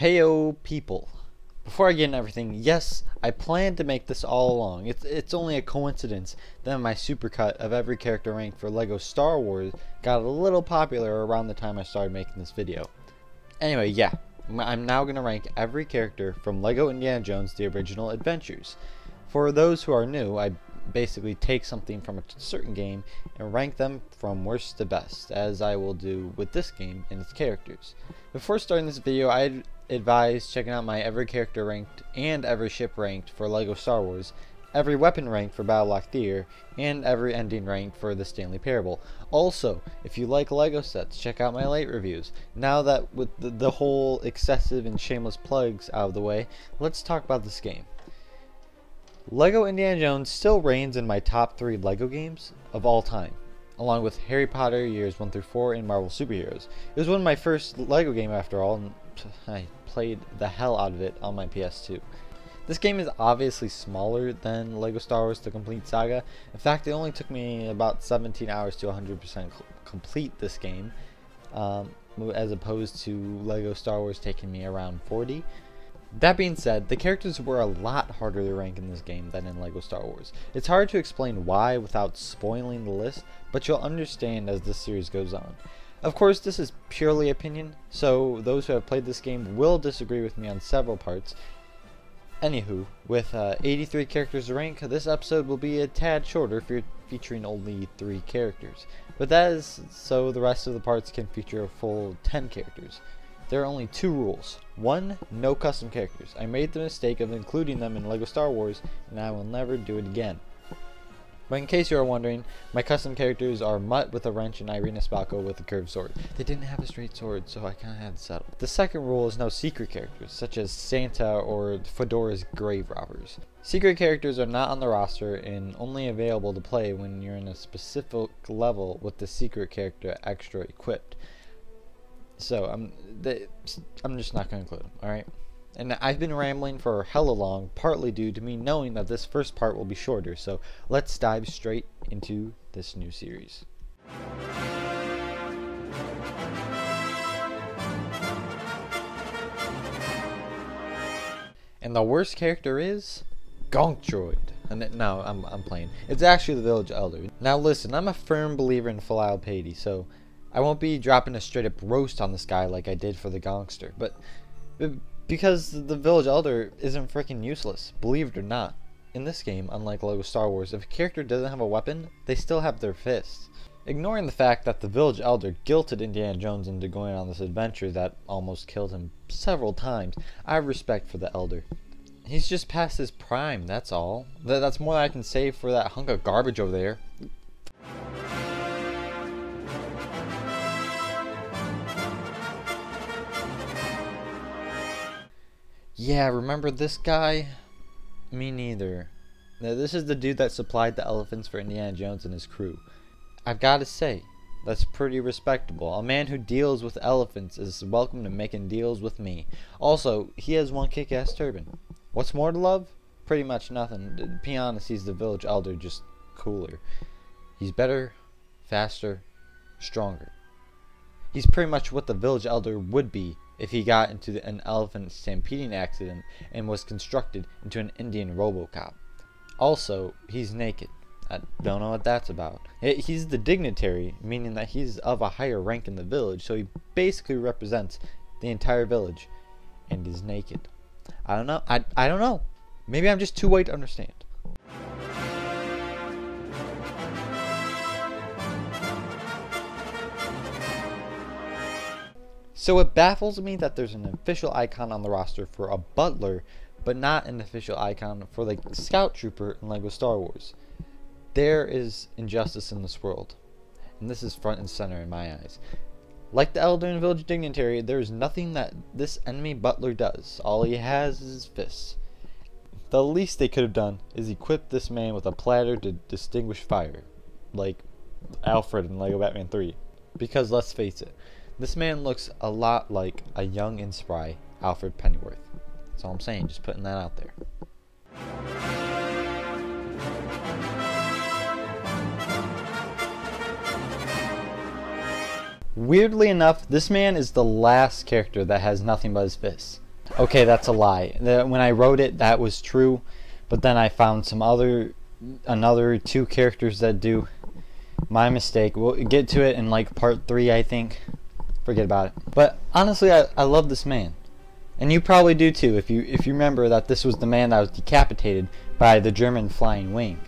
Heyo people. Before I get into everything, yes, I planned to make this all along. It's only a coincidence that my supercut of every character ranked for LEGO Star Wars got a little popular around the time I started making this video. Anyway, yeah, I'm now going to rank every character from LEGO Indiana Jones The Original Adventures. For those who are new, I basically take something from a certain game and rank them from worst to best, as I will do with this game and its characters. Before starting this video, I'd advise checking out my every character ranked and every ship ranked for LEGO Star Wars, every weapon ranked for BATLEQ Theater, and every ending ranked for the Stanley Parable. Also, if you like LEGO sets, check out my late reviews. Now that with the whole excessive and shameless plugs out of the way, let's talk about this game. LEGO Indiana Jones still reigns in my top 3 LEGO games of all time, along with Harry Potter Years 1 through 4 and Marvel Superheroes. It was one of my first LEGO game after all, and I played the hell out of it on my PS2. This game is obviously smaller than LEGO Star Wars The Complete Saga. In fact, it only took me about 17 hours to 100% complete this game, as opposed to LEGO Star Wars taking me around 40. That being said, the characters were a lot harder to rank in this game than in LEGO Star Wars. It's hard to explain why without spoiling the list, but you'll understand as this series goes on. Of course, this is purely opinion, so those who have played this game will disagree with me on several parts. Anywho, with 83 characters to rank, this episode will be a tad shorter featuring only 3 characters. But that is so the rest of the parts can feature a full 10 characters. There are only 2 rules. 1. No custom characters. I made the mistake of including them in LEGO Star Wars, and I will never do it again. But in case you are wondering, my custom characters are Mutt with a wrench and Irina Spalko with a curved sword. They didn't have a straight sword, so I kinda had to settle. The second rule is no secret characters, such as Santa or FEDORA's grave robbers. Secret characters are not on the roster and only available to play when you're in a specific level with the secret character extra equipped. So I'm just not going to include them, alright? And I've been rambling for hella long, partly due to me knowing that this first part will be shorter, so let's dive straight into this new series. And the worst character is Gonktroid. And no, I'm playing. It's actually the Village Elder. Now listen, I'm a firm believer in full piety, so I won't be dropping a straight up roast on this guy like I did for the Gongster, but because the Village Elder isn't freaking useless, believe it or not. In this game, unlike LEGO Star Wars, if a character doesn't have a weapon, they still have their fists. Ignoring the fact that the Village Elder guilted Indiana Jones into going on this adventure that almost killed him several times, I have respect for the Elder. He's just past his prime, that's all. That's more than I can say for that hunk of garbage over there. Yeah, remember this guy? Me neither. Now, this is the dude that supplied the elephants for Indiana Jones and his crew. I've got to say, that's pretty respectable. A man who deals with elephants is welcome to making deals with me. Also, he has one kick-ass turban. What's more to love? Pretty much nothing. To be honest, he's the Village Elder, just cooler. He's better, faster, stronger. He's pretty much what the Village Elder would be if he got into an elephant stampeding accident and was constructed into an Indian RoboCop. Also, he's naked. I don't know what that's about. He's the dignitary, meaning that he's of a higher rank in the village, so he basically represents the entire village and is naked. I don't know. I don't know. Maybe I'm just too white to understand. So it baffles me that there's an official icon on the roster for a butler, but not an official icon for the scout trooper in LEGO Star Wars. There is injustice in this world, and this is front and center in my eyes. Like the Elder and Village Dignitary, there is nothing that this enemy butler does. All he has is his fists. The least they could have done is equip this man with a platter to distinguish fire, like Alfred in LEGO Batman 3. Because let's face it, this man looks a lot like a young and spry Alfred Pennyworth. That's all I'm saying, just putting that out there. Weirdly enough, this man is the last character that has nothing but his fists. Okay, that's a lie. When I wrote it, that was true, but then I found another 2 characters that do. My mistake. We'll get to it in like part 3, I think. Forget about it. But honestly, I love this man, and you probably do too if you remember that this was the man that was decapitated by the German flying wing.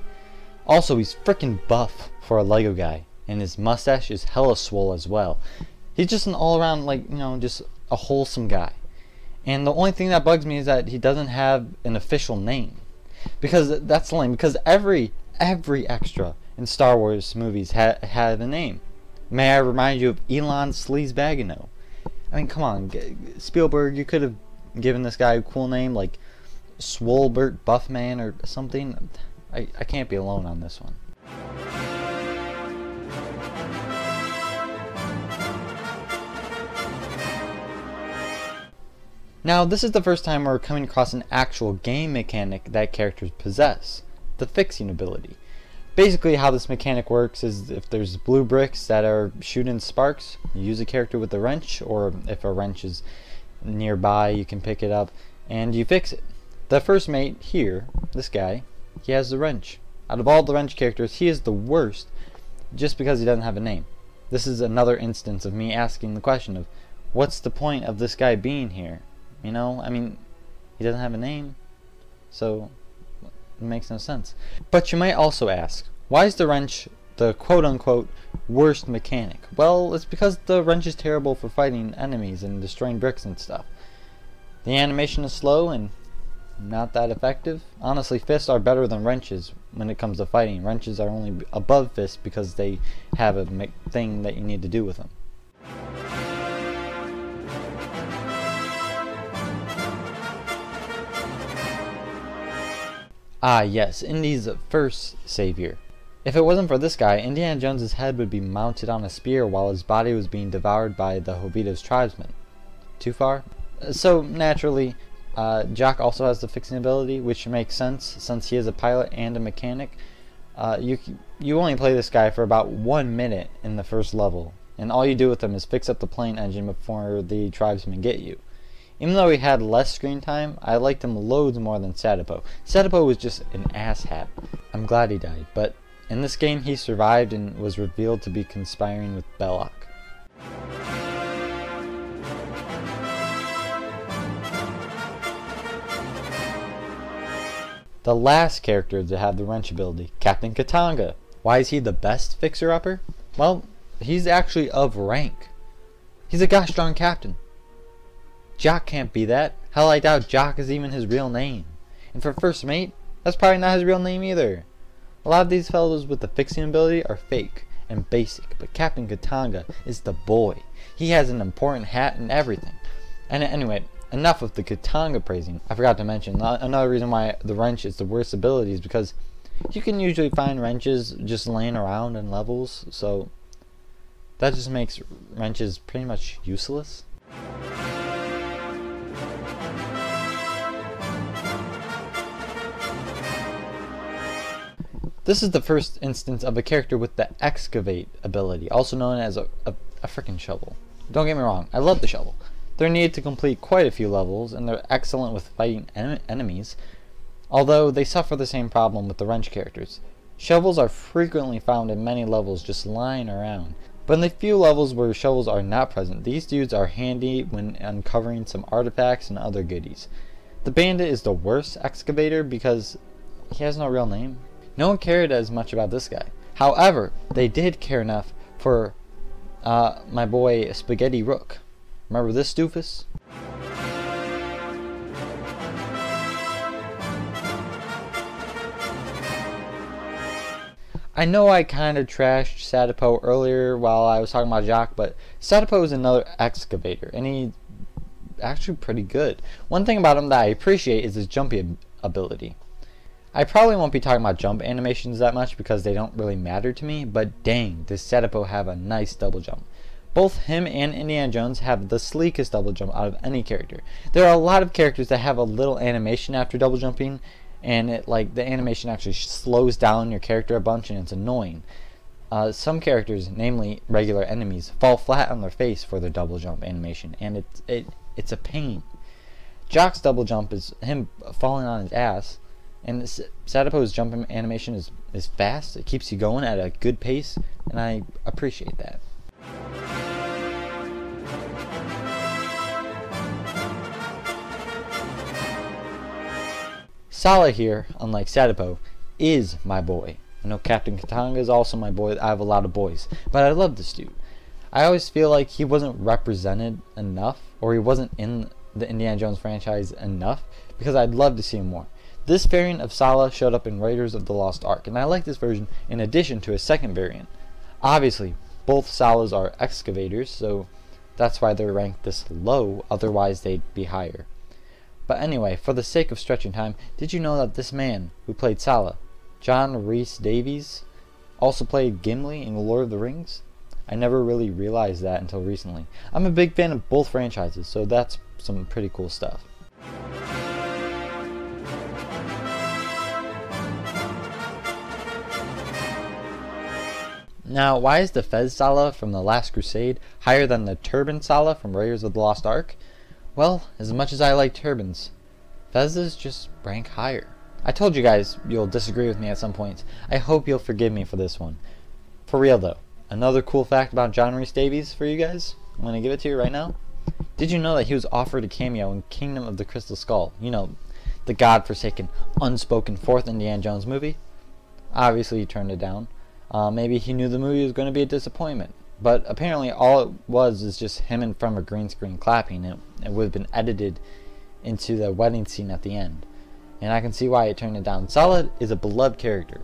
Also, he's freaking buff for a Lego guy, and his mustache is hella swole as well. He's just an all-around, like, you know, just a wholesome guy. And the only thing that bugs me is that he doesn't have an official name, because that's lame. Because every extra in Star Wars movies had a name. May I remind you of Elon Sleazebagano? I mean, come on, Spielberg, you could have given this guy a cool name like Swolbert Buffman or something. I can't be alone on this one. Now, this is the first time we're coming across an actual game mechanic that characters possess, the fixing ability. Basically, how this mechanic works is if there's blue bricks that are shooting sparks, you use a character with a wrench, or if a wrench is nearby, you can pick it up and you fix it. The first mate here, this guy, he has the wrench. Out of all the wrench characters, he is the worst just because he doesn't have a name. This is another instance of me asking the question of, what's the point of this guy being here? You know, I mean, he doesn't have a name, so it makes no sense. But you might also ask, why is the wrench the quote-unquote worst mechanic? Well, it's because the wrench is terrible for fighting enemies and destroying bricks and stuff. The animation is slow and not that effective. Honestly, fists are better than wrenches when it comes to fighting. Wrenches are only above fists because they have a thing that you need to do with them. Ah yes, Indy's first savior. If it wasn't for this guy, Indiana Jones's head would be mounted on a spear while his body was being devoured by the HOVITOS tribesmen. Too far? So naturally, Jock also has the fixing ability, which makes sense since he is a pilot and a mechanic. You only play this guy for about 1 minute in the first level, and all you do with him is fix up the plane engine before the tribesmen get you. Even though he had less screen time, I liked him loads more than SATIPO. SATIPO was just an asshat. I'm glad he died, but in this game he survived and was revealed to be conspiring with BELLOQ. The last character to have the wrench ability, Captain KATANGA. Why is he the best fixer-upper? Well, he's actually of rank. He's a gosh darn captain. Jock can't be that. Hell, I doubt Jock is even his real name. And for first mate, that's probably not his real name either. A lot of these fellows with the fixing ability are fake and basic, but Captain KATANGA is the boy. He has an important hat and everything. And anyway, enough of the KATANGA praising. I forgot to mention, another reason why the wrench is the worst ability is because you can usually find wrenches just laying around in levels, so that just makes wrenches pretty much useless. This is the first instance of a character with the excavate ability, also known as a frickin' shovel. Don't get me wrong, I love the shovel. They're needed to complete quite a few levels, and they're excellent with fighting enemies, although they suffer the same problem with the wrench characters. Shovels are frequently found in many levels just lying around, but in the few levels where shovels are not present, these dudes are handy when uncovering some artifacts and other goodies. The Bandit is the worst excavator because he has no real name. No one cared as much about this guy. However, they did care enough for my boy Spaghetti Rook. Remember this doofus? I know I kind of trashed SATIPO earlier while I was talking about Jock, but SATIPO is another excavator, and he's actually pretty good. One thing about him that I appreciate is his jumpy ability. I probably won't be talking about jump animations that much because they don't really matter to me, but dang, does SATIPO have a nice double jump. Both him and Indiana Jones have the sleekest double jump out of any character. There are a lot of characters that have a little animation after double jumping, and the animation actually slows down your character a bunch and it's annoying. Some characters, namely regular enemies, fall flat on their face for their double jump animation, and it's a pain. Jock's double jump is him falling on his ass, and SATIPO's jumping animation is fast. It keeps you going at a good pace, and I appreciate that. SALLAH here, unlike SATIPO, is my boy. I know Captain KATANGA is also my boy. I have a lot of boys, but I love this dude. I always feel like he wasn't represented enough, or he wasn't in the Indiana Jones franchise enough, because I'd love to see him more. This variant of SALLAH showed up in Raiders of the Lost Ark, and I like this version in addition to a second variant. Obviously, both SALLAHs are excavators, so that's why they're ranked this low, otherwise they'd be higher. But anyway, for the sake of stretching time, did you know that this man who played SALLAH, John Rhys Davies, also played Gimli in Lord of the Rings? I never really realized that until recently. I'm a big fan of both franchises, so that's some pretty cool stuff. Now, why is the Fez SALLAH from The Last Crusade higher than the Turban SALLAH from Raiders of the Lost Ark? Well, as much as I like turbans, Fez's just rank higher. I told you guys you'll disagree with me at some points. I hope you'll forgive me for this one. For real though, another cool fact about John Rhys Davies for you guys, I'm going to give it to you right now. Did you know that he was offered a cameo in Kingdom of the Crystal Skull? You know, the godforsaken, unspoken fourth Indiana Jones movie? Obviously he turned it down. Maybe he knew the movie was going to be a disappointment. But apparently all it was is just him in front of a green screen clapping. It would have been edited into the wedding scene at the end. And I can see why it turned it down. SALLAH is a beloved character.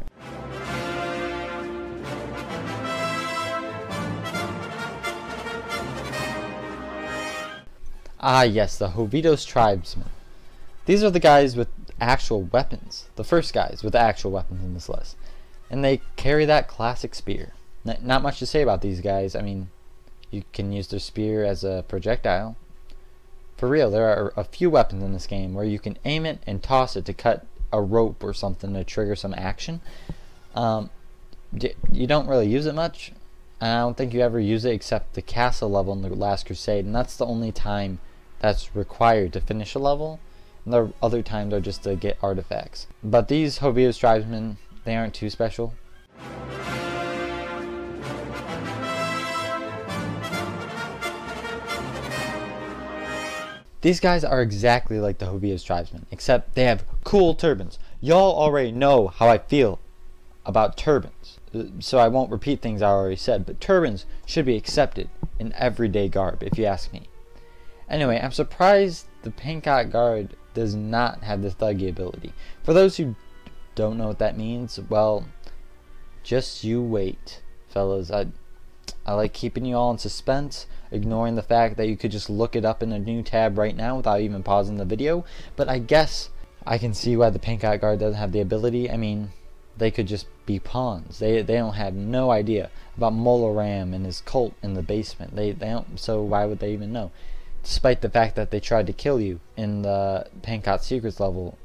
Ah yes, the HOVITOS tribesmen. These are the guys with actual weapons. The first guys with actual weapons in this list. And they carry that classic spear. Not much to say about these guys. I mean, you can use their spear as a projectile. For real, there are a few weapons in this game where you can aim it and toss it to cut a rope or something to trigger some action. You don't really use it much. I don't think you ever use it except the castle level in The Last Crusade, and that's the only time that's required to finish a level. And the other times are just to get artifacts. But these HOVITOS tribesmen, they aren't too special. These guys are exactly like the HOVITOS tribesmen, except they have cool turbans. Y'all already know how I feel about turbans, so I won't repeat things I already said, but turbans should be accepted in everyday garb, if you ask me. Anyway, I'm surprised the PANKOT guard does not have the THUGGEE ability. For those who don't know what that means, well, just you wait, fellas. I like keeping you all in suspense, ignoring the fact that you could just look it up in a new tab right now without even pausing the video. But I guess I can see why the PANKOT guard doesn't have the ability. I mean, they could just be pawns. They don't have no idea about MOLA Ram and his cult in the basement. They don't. So why would they even know? Despite the fact that they tried to kill you in the PANKOT secrets level,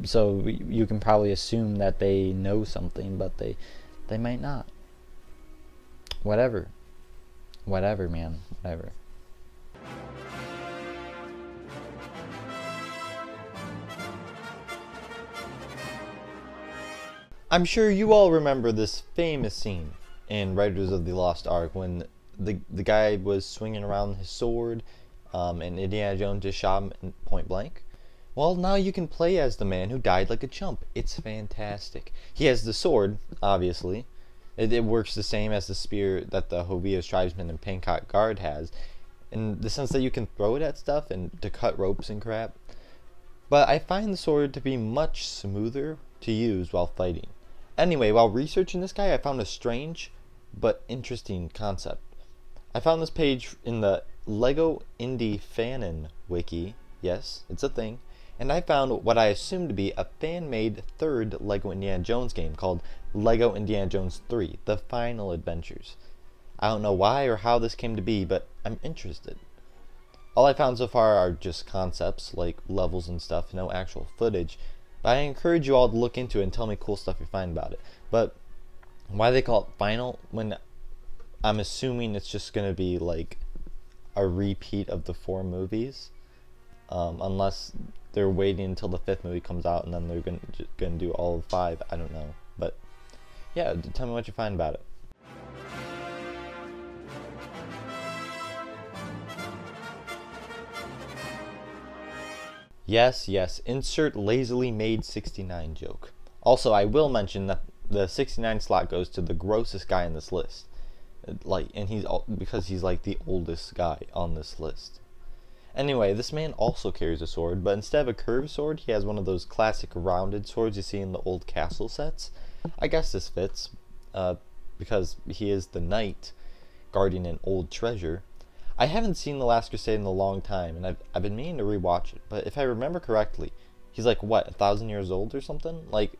so you can probably assume that they know something, but they might not. Whatever, man, whatever. I'm sure you all remember this famous scene in Raiders of the Lost Ark when the guy was swinging around his sword, and Indiana Jones just shot him in point blank. Well, now you can play as the man who died like a chump. It's fantastic. He has the sword, obviously. It works the same as the spear that the HOVITOS tribesman and PANKOT guard has, in the sense that you can throw it at stuff and to cut ropes and crap. But I find the sword to be much smoother to use while fighting. Anyway, while researching this guy, I found a strange but interesting concept. I found this page in the LEGO Indie Fanon wiki. Yes, it's a thing. And I found what I assumed to be a fan-made third LEGO Indiana Jones game called LEGO Indiana Jones 3: The Final Adventures. I don't know why or how this came to be, but I'm interested. All I found so far are just concepts, like levels and stuff, no actual footage. But I encourage you all to look into it and tell me cool stuff you find about it. But why they call it final, when I'm assuming it's just going to be like a repeat of the 4 movies. Unless they're waiting until the 5th movie comes out and then they're gonna do all of 5. I don't know, but yeah, tell me what you find about it. Yes, insert lazily made 69 joke. Also, I will mention that the 69 slot goes to the grossest guy in this list. Because he's like the oldest guy on this list. Anyway, this man also carries a sword, but instead of a curved sword, he has one of those classic rounded swords you see in the old castle sets. I guess this fits, because he is the knight guarding an old treasure. I haven't seen The Last Crusade in a long time, and I've been meaning to rewatch it, but if I remember correctly, he's like, what, 1,000 years old or something? Like,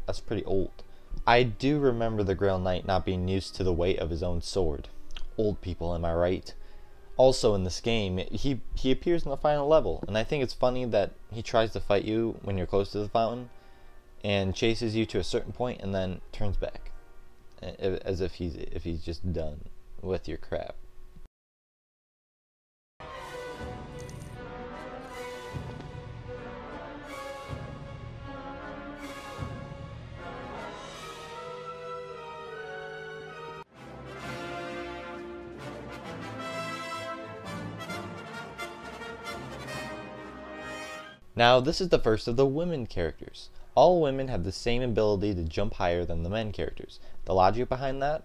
that's pretty old. I do remember the Grail Knight not being used to the weight of his own sword. Old people, am I right? Also in this game, he appears in the final level, and I think it's funny that he tries to fight you when you're close to the fountain, and chases you to a certain point, and then turns back, as if he's just done with your crap. Now, this is the first of the women characters. All women have the same ability to jump higher than the men characters. The logic behind that?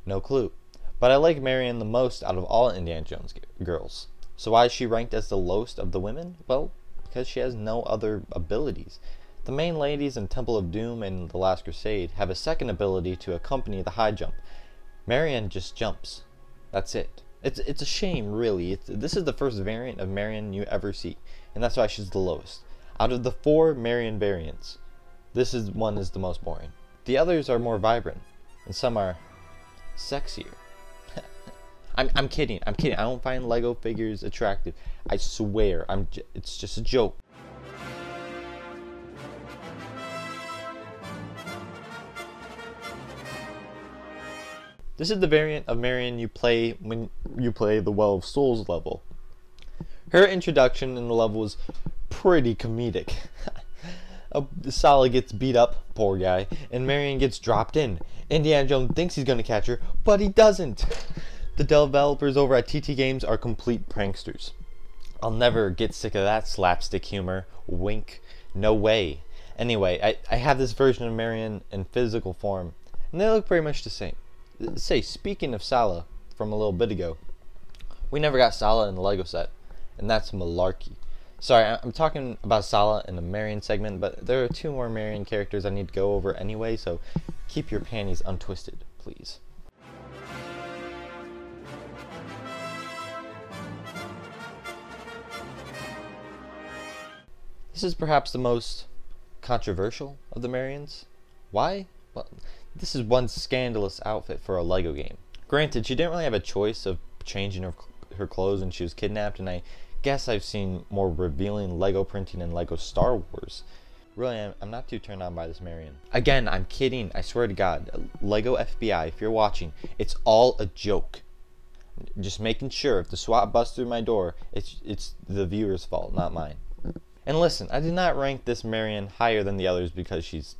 No clue. But I like Marion the most out of all Indiana Jones girls. So why is she ranked as the lowest of the women? Well, because she has no other abilities. The main ladies in Temple of Doom and The Last Crusade have a second ability to accompany the high jump. Marion just jumps. That's it. It's a shame, really. This is the first variant of Marion you ever see, and that's why she's the lowest. Out of the 4 Marion variants, this one is the most boring. The others are more vibrant, and some are sexier. I'm kidding. I don't find Lego figures attractive. I swear. It's just a joke. This is the variant of Marion you play when you play the Well of Souls level. Her introduction in the level was pretty comedic. SALLAH gets beat up, poor guy, and Marion gets dropped in. Indiana Jones thinks he's going to catch her, but he doesn't. The developers over at TT Games are complete pranksters. I'll never get sick of that slapstick humor. Wink. No way. Anyway, I have this version of Marion in physical form, and they look pretty much the same. Say, speaking of SALLAH from a little bit ago, we never got SALLAH in the Lego set, and that's malarkey. Sorry, I'm talking about SALLAH in the Marion segment, but there are 2 more Marion characters I need to go over anyway, so keep your panties untwisted, please. This is perhaps the most controversial of the Marions. Why? Well, this is one scandalous outfit for a Lego game. Granted, she didn't really have a choice of changing her clothes when she was kidnapped, and I guess I've seen more revealing Lego printing in Lego Star Wars. Really, I'm not too turned on by this Marion. Again, I'm kidding. I swear to God. Lego FBI, if you're watching, it's all a joke. Just making sure if the SWAT busts through my door, it's the viewer's fault, not mine. And listen, I did not rank this Marion higher than the others because she's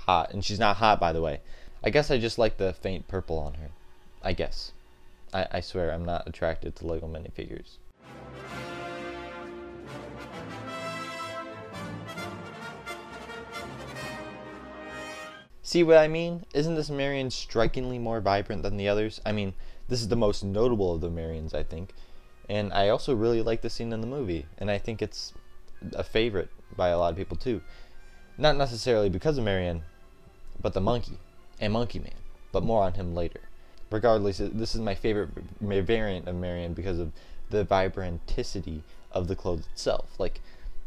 hot, and she's not hot, by the way. I guess I just like the faint purple on her. I guess. I swear I'm not attracted to Lego minifigures. See what I mean? Isn't this Marion strikingly more vibrant than the others? I mean, this is the most notable of the Marions, I think. And I also really like the scene in the movie, and I think it's a favorite by a lot of people too. Not necessarily because of Marion, but the monkey and Monkey Man, but more on him later. Regardless, this is my favorite variant of Marion because of the vibranticity of the clothes itself. Like,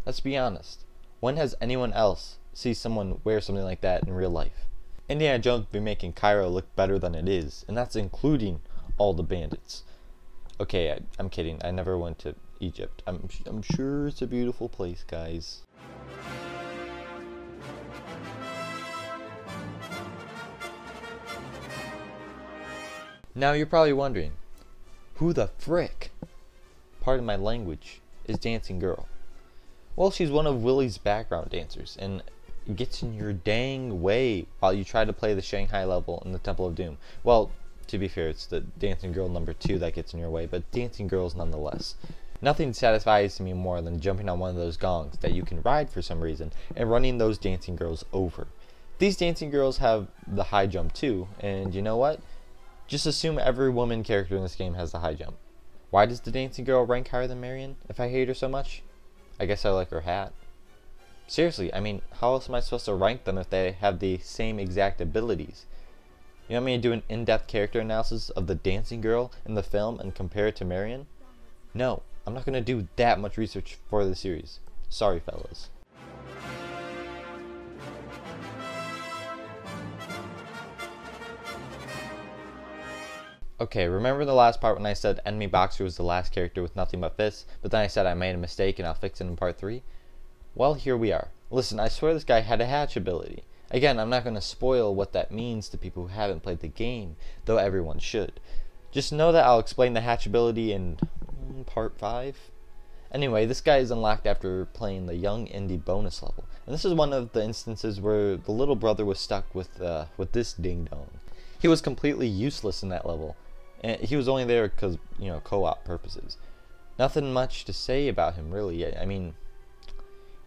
let's be honest, when has anyone else seen someone wear something like that in real life? Indiana Jones be making CAIRO look better than it is, and that's including all the bandits. Okay, I'm kidding. I never went to Egypt. I'm sure it's a beautiful place, guys. Now you're probably wondering, who the frick, pardon my language, is Dancing Girl? Well, she's one of Willie's background dancers, and gets in your dang way while you try to play the Shanghai level in the Temple of Doom. Well, to be fair, it's the Dancing Girl number 2 that gets in your way, but Dancing Girls nonetheless. Nothing satisfies me more than jumping on one of those gongs that you can ride for some reason and running those Dancing Girls over. These Dancing Girls have the high jump too, and you know what? Just assume every woman character in this game has the high jump. Why does the Dancing Girl rank higher than Marion if I hate her so much? I guess I like her hat. Seriously, I mean, how else am I supposed to rank them if they have the same exact abilities? You want me to do an in-depth character analysis of the Dancing Girl in the film and compare it to Marion? No, I'm not going to do that much research for the series. Sorry, fellas. Okay, remember the last part when I said Enemy Boxer was the last character with nothing but fists, but then I said I made a mistake and I'll fix it in part 3? Well, here we are. Listen, I swear this guy had a hatch ability. Again, I'm not going to spoil what that means to people who haven't played the game, though everyone should. Just know that I'll explain the hatch ability in part 5. Anyway, this guy is unlocked after playing the Young Indie bonus level, and this is one of the instances where the little brother was stuck with this ding-dong. He was completely useless in that level, and he was only there because, you know, co-op purposes. Nothing much to say about him, really. I mean,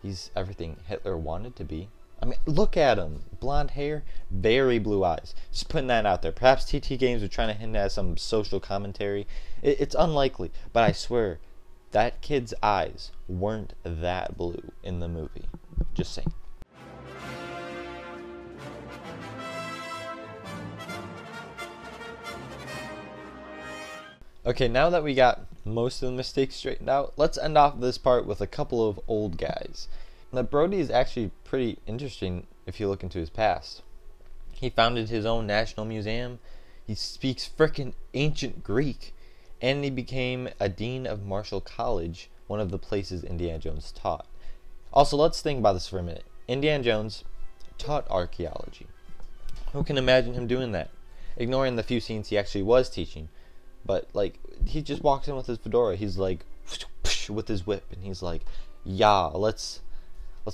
he's everything Hitler wanted to be. I mean, look at him. Blonde hair, very blue eyes. Just putting that out there. Perhaps TT Games were trying to hint at some social commentary. It's unlikely, but I swear, that kid's eyes weren't that blue in the movie. Just saying. Okay, now that we got most of the mistakes straightened out, let's end off this part with a couple of old guys. Now, Brody is actually pretty interesting if you look into his past. He founded his own national museum, he speaks frickin' ancient Greek, and he became a dean of Marshall College, one of the places Indiana Jones taught. Also, let's think about this for a minute. Indiana Jones taught archaeology. Who can imagine him doing that? Ignoring the few scenes he actually was teaching. But, like, he just walks in with his fedora. He's like, with his whip, and he's like, yeah, let's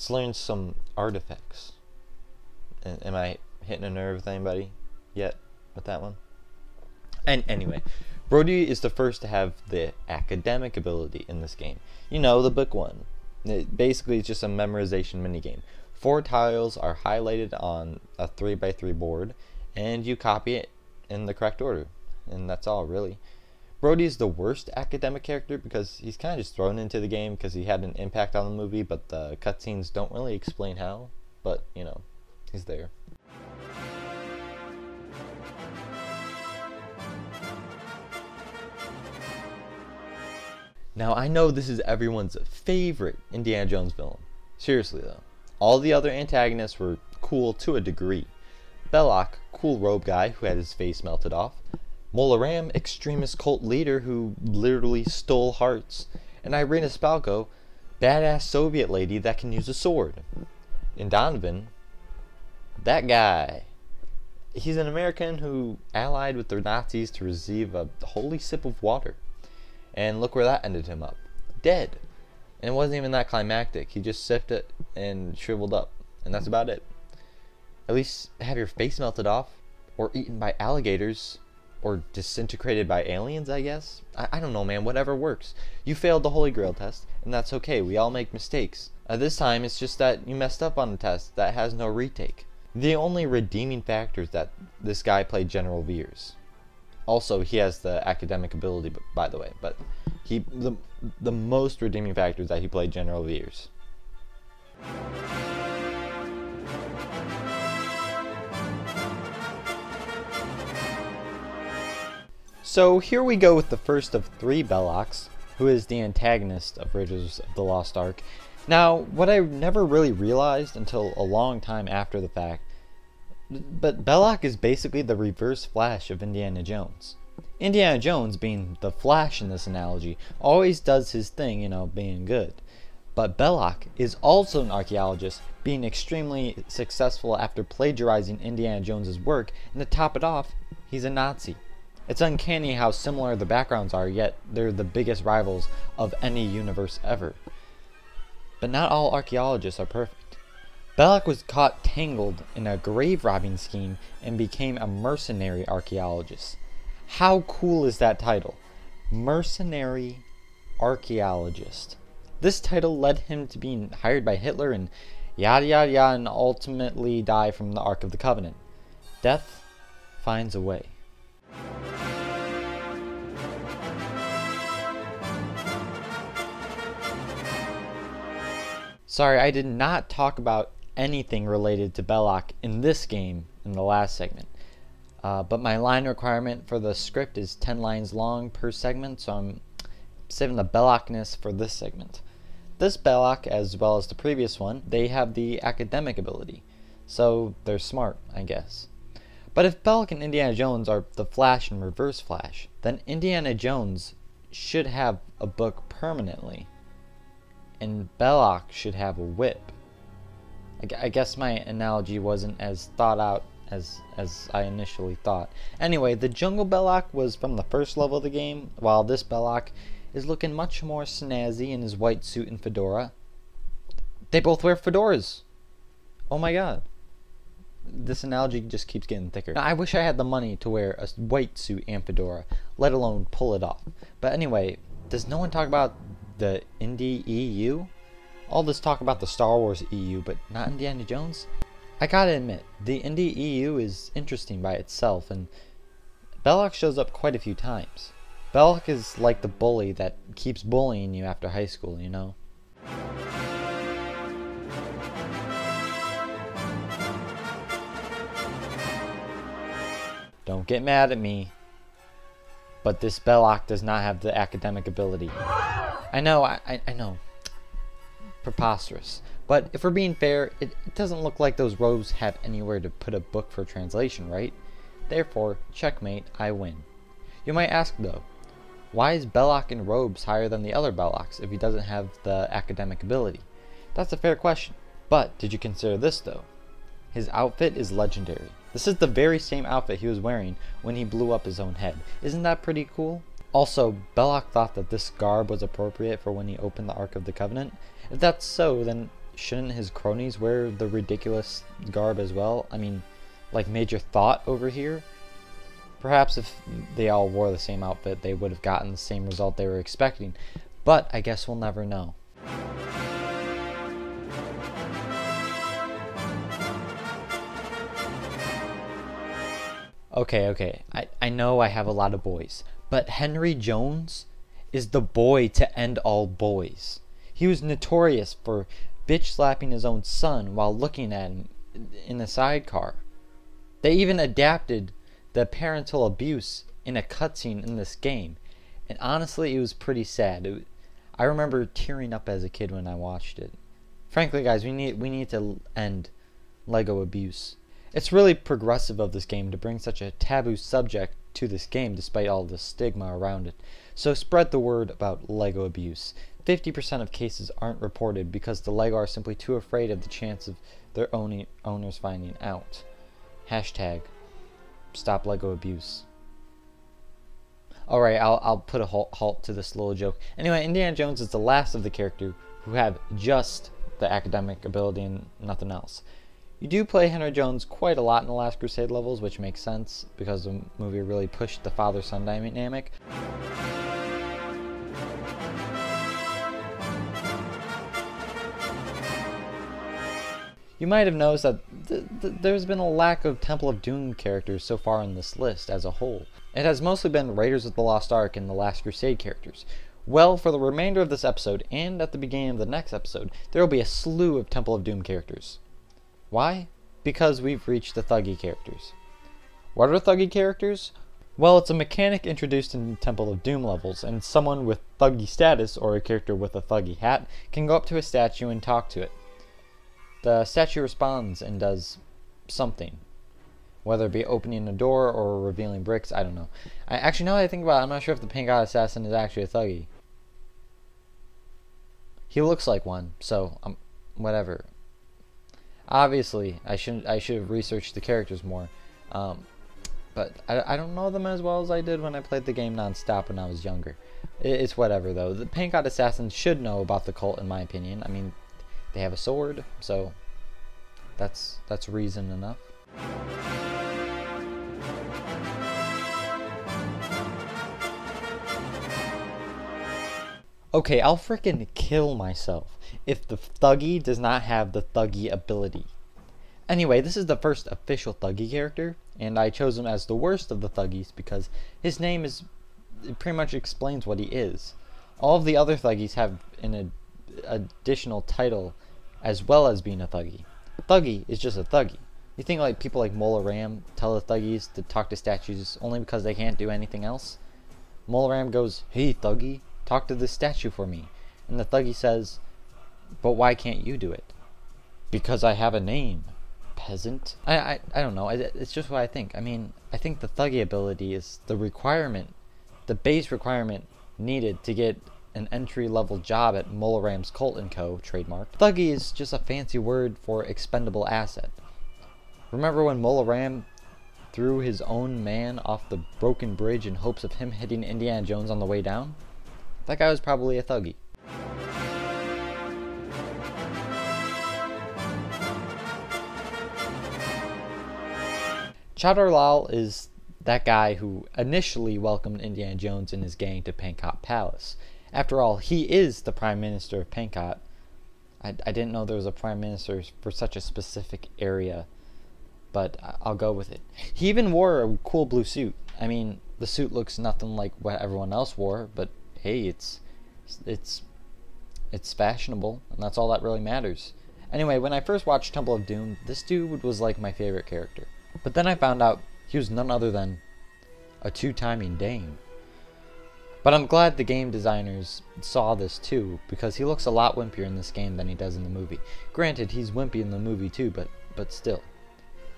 learn some artifacts. Am I hitting a nerve with anybody yet with that one? And anyway, Brody is the first to have the academic ability in this game. You know, the book one. Basically, it's just a memorization minigame. 4 tiles are highlighted on a 3x3 board, and you copy it in the correct order. And that's all, really. Brody is the worst academic character because he's kind of just thrown into the game because he had an impact on the movie, but the cutscenes don't really explain how. But, you know, he's there. Now, I know this is everyone's favorite Indiana Jones villain. Seriously, though. All the other antagonists were cool to a degree. BELLOQ, cool robe guy who had his face melted off. MOLA, extremist cult leader who literally stole hearts. And Irina Spalko, badass Soviet lady that can use a sword. And Donovan, that guy. He's an American who allied with the Nazis to receive a holy sip of water. And look where that ended him up. Dead. And it wasn't even that climactic. He just sipped it and shriveled up. And that's about it. At least have your face melted off. Or eaten by alligators. Or disintegrated by aliens, I guess? I don't know, man. Whatever works. You failed the Holy Grail test. And that's okay. We all make mistakes. This time, it's just that you messed up on the test that has no retake. The only redeeming factor is that this guy played General Veers. Also, he has the academic ability, by the way, but the most redeeming factor is that he played General Veers. So here we go with the first of 3 BELLOQs, who is the antagonist of Raiders of the Lost Ark. Now, what I never really realized until a long time after the fact, but BELLOQ is basically the reverse Flash of Indiana Jones. Indiana Jones, being the Flash in this analogy, always does his thing, you know, being good. But BELLOQ is also an archaeologist, being extremely successful after plagiarizing Indiana Jones's work, and to top it off, he's a Nazi. It's uncanny how similar the backgrounds are, yet they're the biggest rivals of any universe ever. But not all archaeologists are perfect. BELLOQ was caught tangled in a grave robbing scheme and became a mercenary archaeologist. How cool is that title? Mercenary archaeologist. This title led him to being hired by Hitler and yada yada yada, and ultimately die from the Ark of the Covenant. Death finds a way. Sorry, I did not talk about anything related to BELLOQ in this game in the last segment. But my line requirement for the script is 10 lines long per segment, so I'm saving the BELLOQ-ness for this segment. This BELLOQ, as well as the previous one, they have the academic ability, so they're smart, I guess. But if BELLOQ and Indiana Jones are the Flash and Reverse Flash, then Indiana Jones should have a book permanently, and BELLOQ should have a whip. I guess my analogy wasn't as thought out as I initially thought. Anyway, the Jungle BELLOQ was from the first level of the game, while this BELLOQ is looking much more snazzy in his white suit and fedora. They both wear fedoras. Oh my god. This analogy just keeps getting thicker. Now, I wish I had the money to wear a white suit and fedora, let alone pull it off. But anyway, does no one talk about the Indie EU? All this talk about the Star Wars EU, but not Indiana Jones? I gotta admit, the Indie EU is interesting by itself, and BELLOQ shows up quite a few times. BELLOQ is like the bully that keeps bullying you after high school, you know? Don't get mad at me, but this BELLOQ does not have the academic ability. I know, I know. Preposterous. But if we're being fair, it doesn't look like those robes have anywhere to put a book for translation, right? Therefore, checkmate, I win. You might ask though, why is BELLOQ in robes higher than the other BELLOQs if he doesn't have the academic ability? That's a fair question. But did you consider this though? His outfit is legendary. This is the very same outfit he was wearing when he blew up his own head. Isn't that pretty cool? Also, BELLOQ thought that this garb was appropriate for when he opened the Ark of the Covenant. If that's so, then shouldn't his cronies wear the ridiculous garb as well? I mean, like Major Thought over here? Perhaps if they all wore the same outfit, they would have gotten the same result they were expecting. But I guess we'll never know. Okay, I know I have a lot of boys, but Henry Jones is the boy to end all boys. He was notorious for bitch slapping his own son while looking at him in a sidecar. They even adapted the parental abuse in a cutscene in this game, and honestly it was pretty sad. I remember tearing up as a kid when I watched it. Frankly guys, we need to end Lego abuse. It's really progressive of this game to bring such a taboo subject to this game despite all the stigma around it. So spread the word about Lego abuse. 50% of cases aren't reported because the Lego are simply too afraid of the chance of their owners finding out. Hashtag stop Lego abuse. Alright, I'll put a halt to this little joke. Anyway, Indiana Jones is the last of the characters who have just the academic ability and nothing else. You do play Henry Jones quite a lot in the Last Crusade levels, which makes sense because the movie really pushed the father-son dynamic. You might have noticed that there's been a lack of Temple of Doom characters so far in this list as a whole. It has mostly been Raiders of the Lost Ark and the Last Crusade characters. Well, for the remainder of this episode and at the beginning of the next episode, there will be a slew of Temple of Doom characters. Why? Because we've reached the THUGGEE characters. What are THUGGEE characters? Well, it's a mechanic introduced in Temple of Doom levels, and someone with THUGGEE status, or a character with a THUGGEE hat, can go up to a statue and talk to it. The statue responds and does something. Whether it be opening a door or revealing bricks, I don't know. Actually, now that I think about it, I'm not sure if the PANKOT assassin is actually a THUGGEE. He looks like one, so whatever. Obviously, I should have researched the characters more, but I don't know them as well as I did when I played the game non-stop when I was younger. It's whatever though. The PANKOT assassins should know about the cult in my opinion. I mean, They have a sword, so that's reason enough. Okay, I'll frickin' kill myself if the Thuggee does not have the Thuggee ability. Anyway, this is the first official Thuggee character, and I chose him as the worst of the Thuggees because his name it pretty much explains what he is. All of the other Thuggees have an additional title as well as being a Thuggee. Thuggee is just a Thuggee. You think like people like MOLA Ram tell the Thuggees to talk to statues only because they can't do anything else? MOLA Ram goes, "Hey Thuggee, talk to this statue for me." And the Thuggee says, "But why can't you do it?" "Because I have a name, peasant." I don't know. It's just what I think. I mean, I think the Thuggee ability is the requirement, the base requirement needed to get an entry-level job at MOLA Ram's Cult & Co. trademark. Thuggee is just a fancy word for expendable asset. Remember when MOLA Ram threw his own man off the broken bridge in hopes of him hitting Indiana Jones on the way down? That guy was probably a Thuggee. Chowder Lal is that guy who initially welcomed Indiana Jones and his gang to Pankot Palace. After all, he is the Prime Minister of Pankot. I didn't know there was a Prime Minister for such a specific area, but I'll go with it. He even wore a cool blue suit. I mean, the suit looks nothing like what everyone else wore, but hey, it's fashionable, and that's all that really matters. Anyway, when I first watched Temple of Doom, this dude was like my favorite character. But then I found out he was none other than a two-timing Dane. But I'm glad the game designers saw this too, because he looks a lot wimpier in this game than he does in the movie. Granted, he's wimpy in the movie too, but still.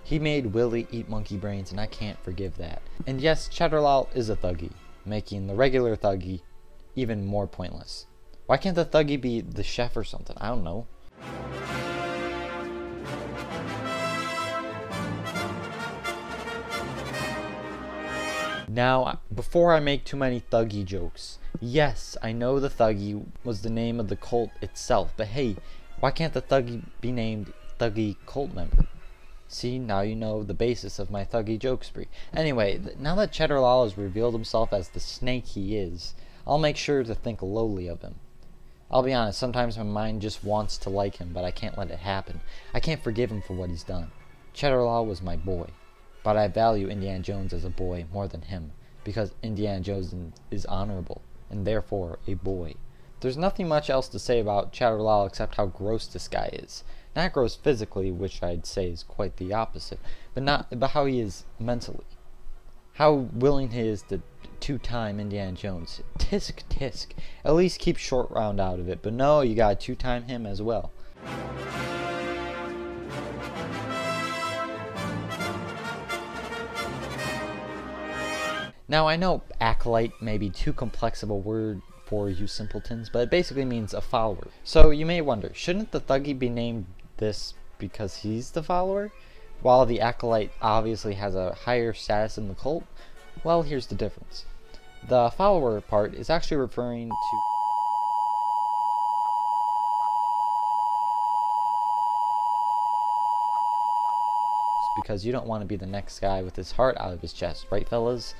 He made Willie eat monkey brains, and I can't forgive that. And yes, Chowder Lal is a Thuggee, making the regular Thuggee even more pointless. Why can't the Thuggee be the chef or something? I don't know. Now, before I make too many Thuggee jokes, yes, I know the Thuggee was the name of the cult itself, but hey, why can't the Thuggee be named Thuggee Cult Member? See, now you know the basis of my Thuggee joke spree. Anyway, now that Chowder Lal has revealed himself as the snake he is, I'll make sure to think lowly of him. I'll be honest, sometimes my mind just wants to like him, but I can't let it happen. I can't forgive him for what he's done. Chowder Lal was my boy. But I value Indiana Jones as a boy more than him, because Indiana Jones is honorable, and therefore a boy. There's nothing much else to say about Chowder Lal except how gross this guy is. Not gross physically, which I'd say is quite the opposite, but how he is mentally. How willing he is to two-time Indiana Jones. Tisk tisk. At least keep Short Round out of it, but no, you gotta two-time him as well. Now, I know acolyte may be too complex of a word for you simpletons, but it basically means a follower. So you may wonder, shouldn't the Thuggee be named this because he's the follower, while the acolyte obviously has a higher status in the cult? Well, here's the difference. The follower part is actually referring to because you don't want to be the next guy with his heart out of his chest, right fellas?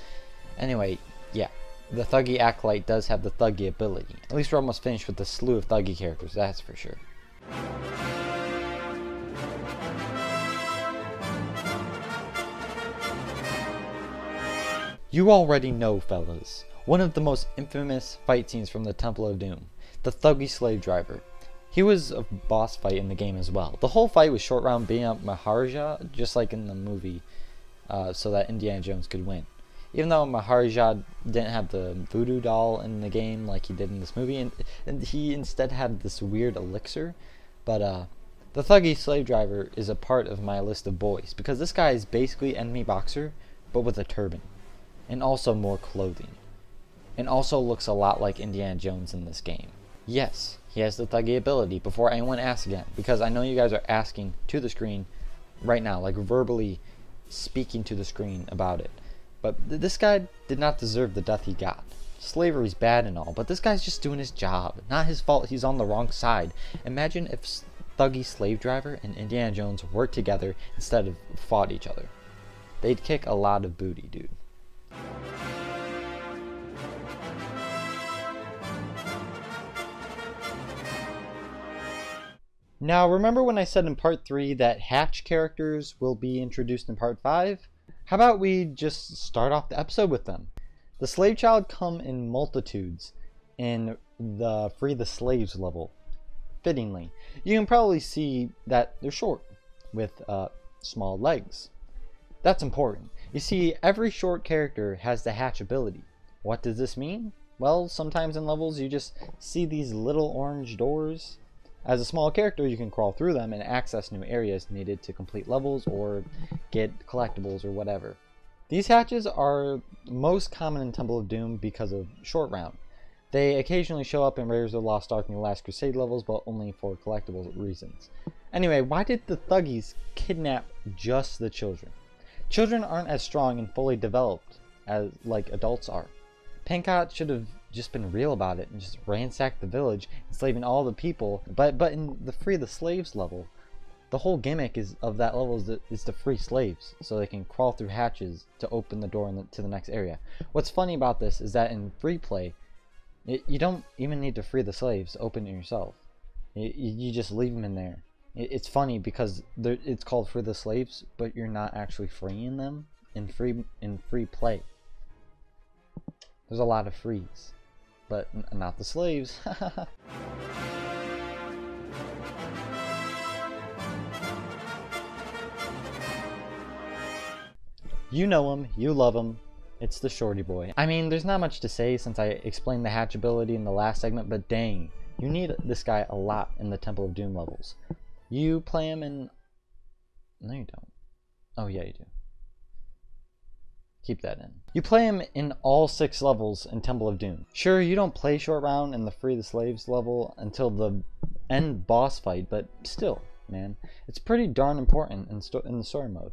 Anyway, yeah, the Thuggee acolyte does have the Thuggee ability. At least we're almost finished with the slew of Thuggee characters, that's for sure. You already know, fellas, one of the most infamous fight scenes from the Temple of Doom, the Thuggee slave driver. He was a boss fight in the game as well. The whole fight was Short Round beating up Maharaja, just like in the movie, so that Indiana Jones could win. Even though Maharaja didn't have the voodoo doll in the game like he did in this movie, and he instead had this weird elixir, but the Thuggee slave driver is a part of my list of boys, because this guy is basically enemy boxer, but with a turban, and also more clothing, and also looks a lot like Indiana Jones in this game. Yes, he has the Thuggee ability, before anyone asks again, because I know you guys are asking to the screen right now, like verbally speaking to the screen about it. But this guy did not deserve the death he got. Slavery's bad and all, but this guy's just doing his job. Not his fault he's on the wrong side. Imagine if THUGGEE slave driver and Indiana Jones worked together instead of fought each other. They'd kick a lot of booty, dude. Now, remember when I said in part 3 that hatch characters will be introduced in part 5? How about we just start off the episode with them? The slave child come in multitudes in the Free the Slaves level. Fittingly, you can probably see that they're short with small legs. That's important. You see, every short character has the hatch ability. What does this mean? Well, sometimes in levels you just see these little orange doors. As a small character, you can crawl through them and access new areas needed to complete levels or get collectibles or whatever. These hatches are most common in Temple of Doom because of Short Round. They occasionally show up in Raiders of the Lost Ark and the Last Crusade levels, but only for collectible reasons. Anyway, why did the Thuggees kidnap just the children? Children aren't as strong and fully developed as like adults are. PANKOT should have just been real about it and just ransacked the village, enslaving all the people. But in the Free the Slaves level, the whole gimmick of that level is to free slaves so they can crawl through hatches to open the door to the next area. What's funny about this is that in free play, you don't even need to free the slaves, open it yourself. You just leave them in there. It's funny because it's called Free the Slaves, but you're not actually freeing them in free play. There's a lot of frees, but not the slaves. You know him, you love him. It's the shorty boy. I mean, there's not much to say since I explained the hatch ability in the last segment, but dang, you need this guy a lot in the Temple of Doom levels. You play him in... No, you don't. Oh, yeah, you do. Keep that in. You play him in all 6 levels in Temple of Doom. Sure, you don't play Short Round in the Free the Slaves level until the end boss fight, but still, man, it's pretty darn important in the story mode.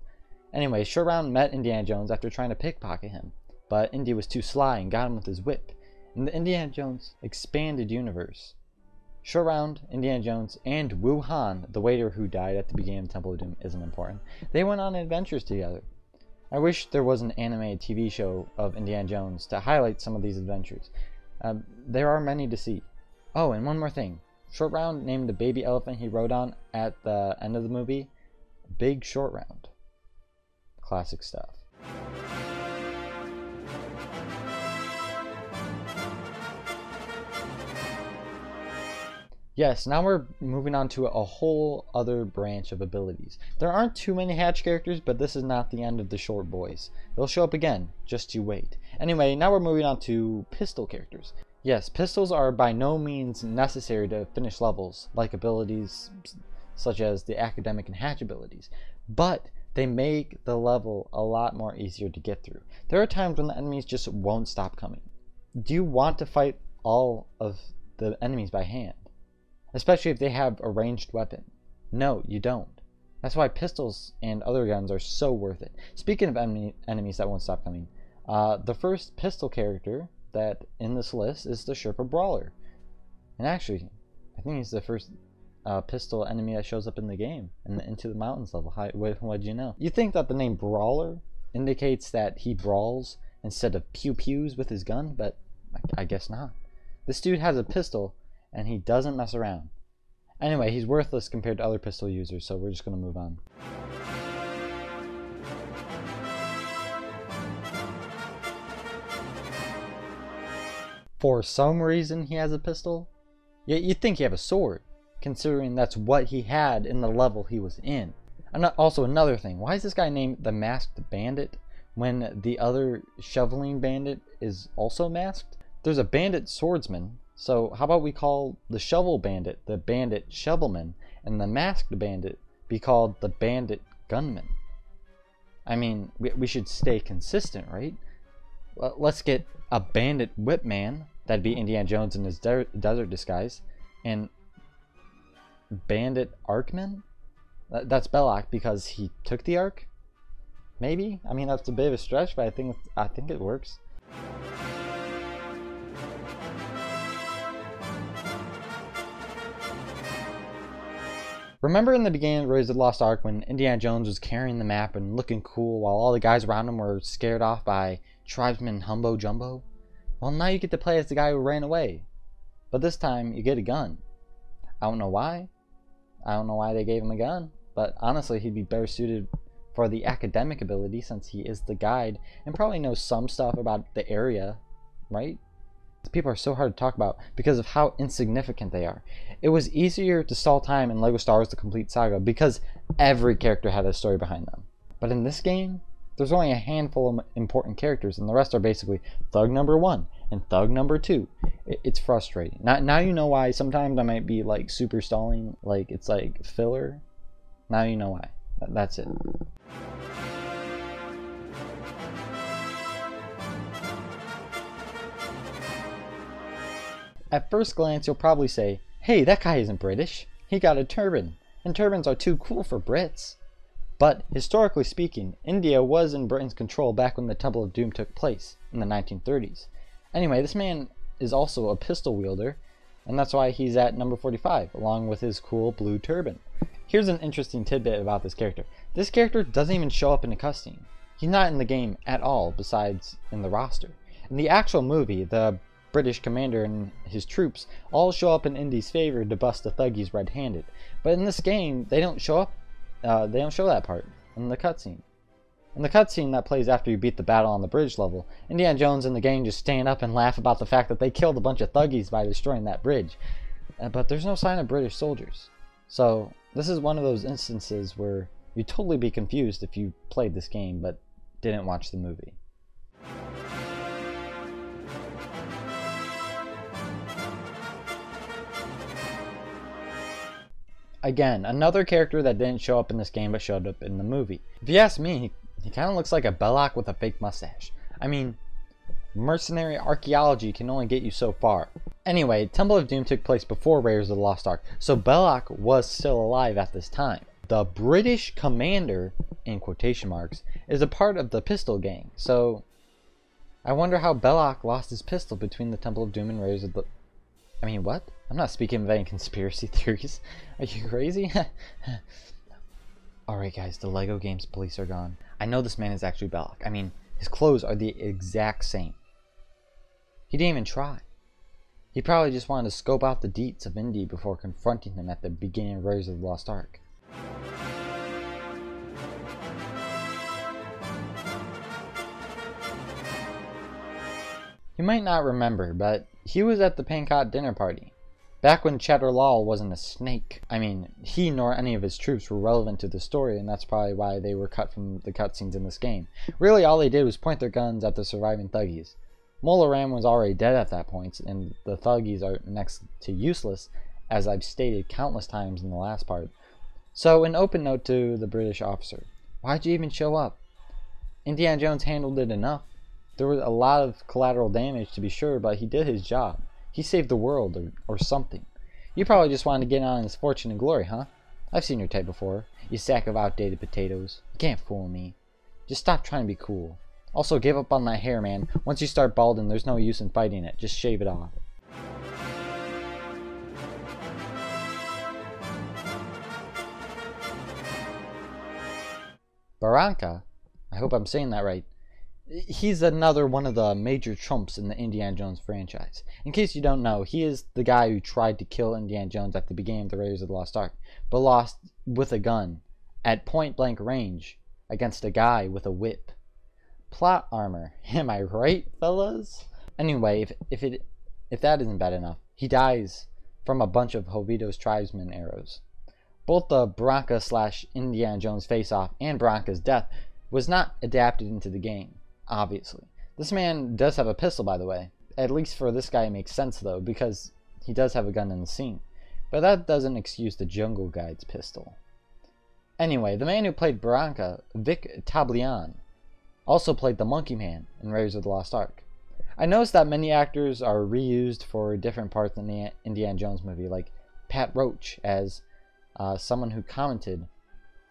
Anyway, Short Round met Indiana Jones after trying to pickpocket him, but Indy was too sly and got him with his whip. In the Indiana Jones expanded universe, Short Round, Indiana Jones, and Wu Han, the waiter who died at the beginning of Temple of Doom, isn't important. They went on adventures together. I wish there was an animated TV show of Indiana Jones to highlight some of these adventures. There are many to see. Oh, and one more thing. Short Round named the baby elephant he rode on at the end of the movie Big Short Round. Classic stuff. Yes, now we're moving on to a whole other branch of abilities. There aren't too many hatch characters, but this is not the end of the short boys. They'll show up again, just you wait. Anyway, now we're moving on to pistol characters. Yes, pistols are by no means necessary to finish levels, like abilities such as the academic and hatch abilities, but they make the level a lot more easier to get through. There are times when the enemies just won't stop coming. Do you want to fight all of the enemies by hand? Especially if they have a ranged weapon. No, you don't. That's why pistols and other guns are so worth it. Speaking of enemies that won't stop coming, the first pistol character that in this list is the SHERPA Brawler. And actually, I think he's the first pistol enemy that shows up in the game, in the Into the Mountains level. What'd you know? You think that the name Brawler indicates that he brawls instead of pew-pews with his gun, but I guess not. This dude has a pistol, and he doesn't mess around. Anyway, he's worthless compared to other pistol users, so we're just going to move on. For some reason he has a pistol? Yet you'd think he have a sword, considering that's what he had in the level he was in. And also another thing, why is this guy named the Masked Bandit when the other shoveling bandit is also masked? There's a bandit swordsman, so how about we call the shovel bandit the bandit shovelman, and the masked bandit be called the bandit gunman? I mean, we should stay consistent, right? Let's get a bandit whipman, that'd be Indiana Jones in his desert disguise, and bandit arkman? That's BELLOQ because he took the ark? Maybe? I mean, that's a bit of a stretch, but I think it works. Remember in the beginning of Raiders of the Lost Ark when Indiana Jones was carrying the map and looking cool while all the guys around him were scared off by tribesman Humbo Jumbo? Well, now you get to play as the guy who ran away. But this time, you get a gun. I don't know why. I don't know why they gave him a gun. But honestly, he'd be better suited for the academic ability since he is the guide and probably knows some stuff about the area, right? People are so hard to talk about because of how insignificant they are. It was easier to stall time in LEGO Star Wars The Complete Saga because every character had a story behind them. But in this game, there's only a handful of important characters and the rest are basically Thug number 1 and Thug number 2. It's frustrating. Now you know why sometimes I might be like super stalling, like it's like filler. Now you know why. That's it. At first glance, you'll probably say, hey, that guy isn't British. He got a turban, and turbans are too cool for Brits. But, historically speaking, India was in Britain's control back when the Temple of Doom took place, in the 1930s. Anyway, this man is also a pistol wielder, and that's why he's at number 45, along with his cool blue turban. Here's an interesting tidbit about this character. This character doesn't even show up in a cutscene. He's not in the game at all, besides in the roster. In the actual movie, the British commander and his troops all show up in Indy's favor to bust the Thuggees red-handed. But in this game, they don't show up. They don't show that part in the cutscene. In the cutscene that plays after you beat the battle on the bridge level, Indiana Jones and the gang just stand up and laugh about the fact that they killed a bunch of Thuggees by destroying that bridge. But there's no sign of British soldiers. So this is one of those instances where you'd totally be confused if you played this game but didn't watch the movie. Again, another character that didn't show up in this game but showed up in the movie. If you ask me, he kind of looks like a BELLOQ with a fake mustache. I mean, mercenary archaeology can only get you so far. Anyway, Temple of Doom took place before Raiders of the Lost Ark, so BELLOQ was still alive at this time. The British commander, in quotation marks, is a part of the pistol gang, so I wonder how BELLOQ lost his pistol between the Temple of Doom and Raiders of the... I mean, what? I'm not speaking of any conspiracy theories. Are you crazy? Alright guys, the LEGO Games police are gone. I know this man is actually BELLOQ. I mean, his clothes are the exact same. He didn't even try. He probably just wanted to scope out the deets of Indy before confronting him at the beginning of Raiders of the Lost Ark. You might not remember, but he was at the PANKOT dinner party. Back when Cheddar Lal wasn't a snake. I mean, he nor any of his troops were relevant to the story, and that's probably why they were cut from the cutscenes in this game. Really, all they did was point their guns at the surviving Thuggees. MOLA Ram was already dead at that point, and the Thuggees are next to useless, as I've stated countless times in the last part. So, an open note to the British officer. Why'd you even show up? Indiana Jones handled it enough. There was a lot of collateral damage to be sure, but he did his job. He saved the world, or something. You probably just wanted to get on his fortune and glory, huh? I've seen your type before. You sack of outdated potatoes. You can't fool me. Just stop trying to be cool. Also, give up on that hair, man. Once you start balding, there's no use in fighting it. Just shave it off. BARRANCA, I hope I'm saying that right. He's another one of the major trumps in the Indiana Jones franchise. In case you don't know, he is the guy who tried to kill Indiana Jones at the beginning of the Raiders of the Lost Ark, but lost with a gun, at point blank range, against a guy with a whip. Plot armor, am I right, fellas? Anyway, if that isn't bad enough, he dies from a bunch of HOVITOS tribesman arrows. Both the BRAWLER / Indiana Jones face-off and BARRANCA's death was not adapted into the game. Obviously. This man does have a pistol, by the way. At least for this guy it makes sense though, because he does have a gun in the scene. But that doesn't excuse the Jungle Guide's pistol. Anyway, the man who played BARRANCA, Vic Tablian, also played the Monkey Man in Raiders of the Lost Ark. I noticed that many actors are reused for different parts in the Indiana Jones movie, like Pat Roach as someone who commented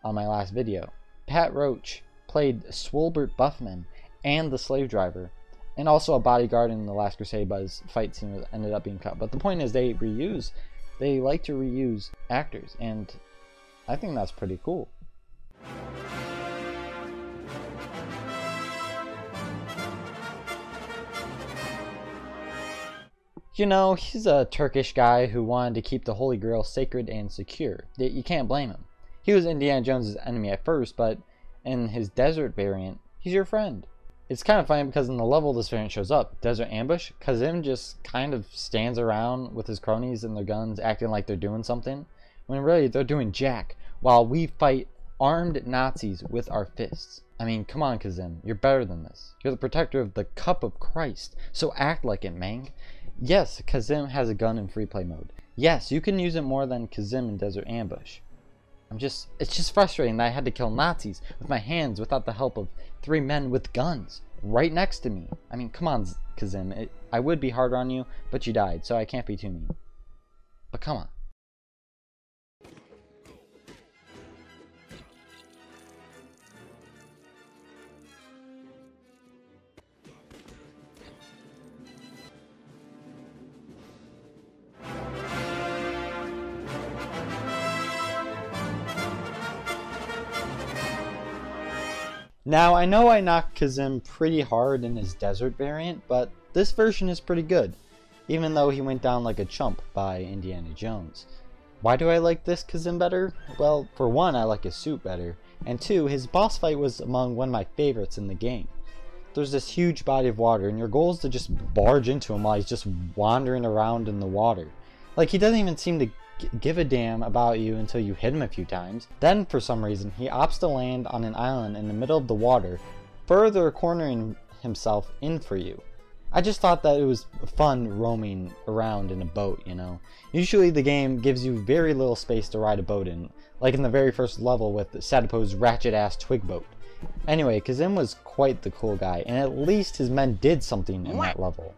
on my last video. Pat Roach played Swolbert Buffman and the slave driver, and also a bodyguard in the Last Crusade, but his fight scene ended up being cut. But the point is, they like to reuse actors, and I think that's pretty cool. You know, he's a Turkish guy who wanted to keep the Holy Grail sacred and secure. You can't blame him. He was Indiana Jones' enemy at first, but in his desert variant, he's your friend. It's kind of funny because in the level this variant shows up, Desert Ambush, Kazim just kind of stands around with his cronies and their guns acting like they're doing something, when really they're doing jack, while we fight armed Nazis with our fists. I mean, come on Kazim, you're better than this. You're the protector of the Cup of Christ, so act like it, man. Yes, Kazim has a gun in free play mode. Yes, you can use it more than Kazim in Desert Ambush. It's just frustrating that I had to kill Nazis with my hands without the help of 3 men with guns right next to me. I mean, come on, Kazim. I would be harder on you, but you died, so I can't be too mean. But come on. Now, I know I knocked Kazim pretty hard in his desert variant, but this version is pretty good, even though he went down like a chump by Indiana Jones. Why do I like this Kazim better? Well, for one, I like his suit better, and two, his boss fight was among one of my favorites in the game. There's this huge body of water, and your goal is to just barge into him while he's just wandering around in the water. Like, he doesn't even seem to give a damn about you until you hit him a few times. Then, for some reason, he opts to land on an island in the middle of the water, further cornering himself in for you. I just thought that it was fun roaming around in a boat, you know. Usually the game gives you very little space to ride a boat in, like in the very first level with SATIPO's ratchet-ass twig boat. Anyway, Kazim was quite the cool guy, and at least his men did something in that level.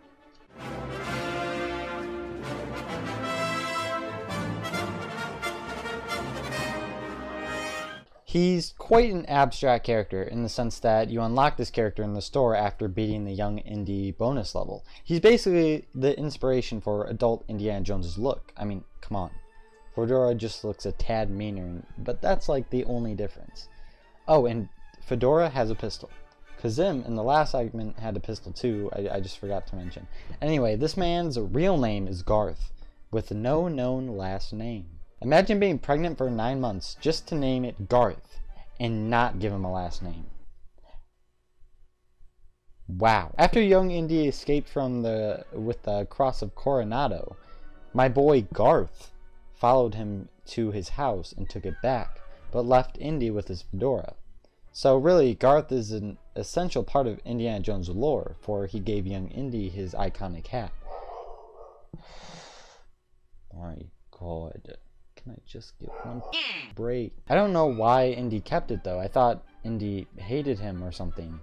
He's quite an abstract character in the sense that you unlock this character in the store after beating the young Indy bonus level. He's basically the inspiration for adult Indiana Jones's look. I mean, come on. Fedora just looks a tad meaner, but that's like the only difference. Oh, and Fedora has a pistol. Kazim in the last segment had a pistol too, I just forgot to mention. Anyway, this man's real name is Garth, with no known last name. Imagine being pregnant for 9 months just to name it Garth and not give him a last name. Wow. After young Indy escaped with the cross of Coronado, my boy Garth followed him to his house and took it back, but left Indy with his fedora. So really, Garth is an essential part of Indiana Jones lore, for he gave young Indy his iconic hat. My God. Can I just get one break? I don't know why Indy kept it though. I thought Indy hated him or something.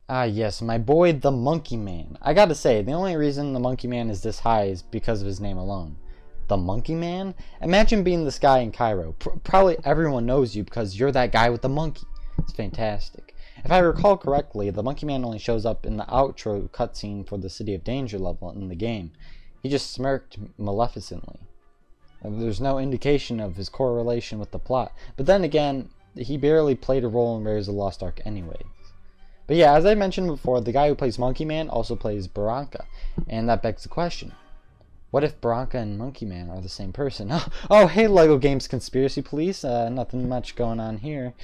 Ah yes, my boy the Monkey Man. I gotta say, the only reason the Monkey Man is this high is because of his name alone. The Monkey Man? Imagine being this guy in CAIRO. Probably everyone knows you because you're that guy with the monkey. It's fantastic. If I recall correctly, the Monkey Man only shows up in the outro cutscene for the City of Danger level in the game. He just smirked maleficently. There's no indication of his correlation with the plot. But then again, he barely played a role in Raiders of the Lost Ark anyways. But yeah, as I mentioned before, the guy who plays Monkey Man also plays BRAWLER. And that begs the question. What if BRAWLER and Monkey Man are the same person? Oh, hey LEGO Games Conspiracy Police. Nothing much going on here.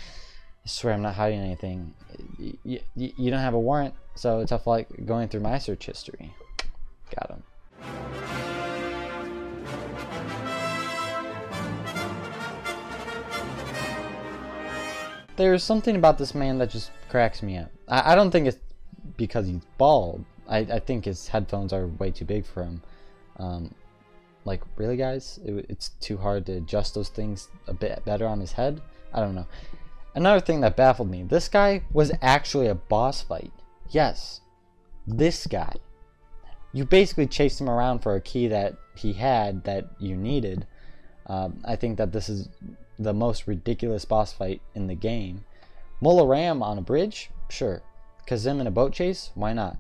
I swear I'm not hiding anything. You don't have a warrant, so it's tough like going through my search history. Got him. There's something about this man that just cracks me up. I don't think it's because he's bald. I think his headphones are way too big for him. Like, really guys? It's too hard to adjust those things a bit better on his head? I don't know. Another thing that baffled me, this guy was actually a boss fight. Yes, this guy. You basically chased him around for a key that he had that you needed. I think that this is the most ridiculous boss fight in the game. MOLA Ram on a bridge? Sure. Kazim in a boat chase? Why not?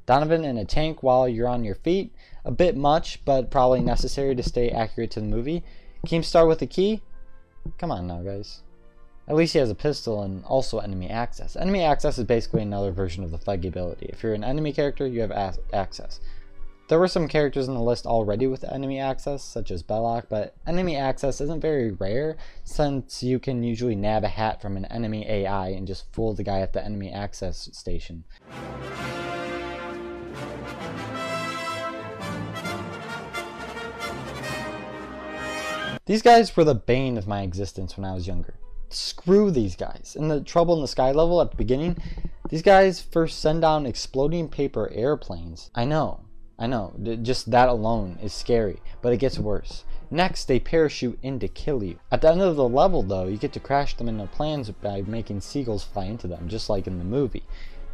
Donovan in a tank while you're on your feet. A bit much, but probably necessary to stay accurate to the movie. Keemstar with a key? Come on now, guys. At least he has a pistol and also enemy access. Enemy access is basically another version of the THUGGEE ability. If you're an enemy character, you have access. There were some characters in the list already with enemy access, such as BELLOQ, but enemy access isn't very rare since you can usually nab a hat from an enemy AI and just fool the guy at the enemy access station. These guys were the bane of my existence when I was younger. Screw these guys. In the Trouble in the Sky level at the beginning, these guys first send down exploding paper airplanes. I know, just that alone is scary, but it gets worse. Next, they parachute in to kill you. At the end of the level though, you get to crash them into planes by making seagulls fly into them, just like in the movie.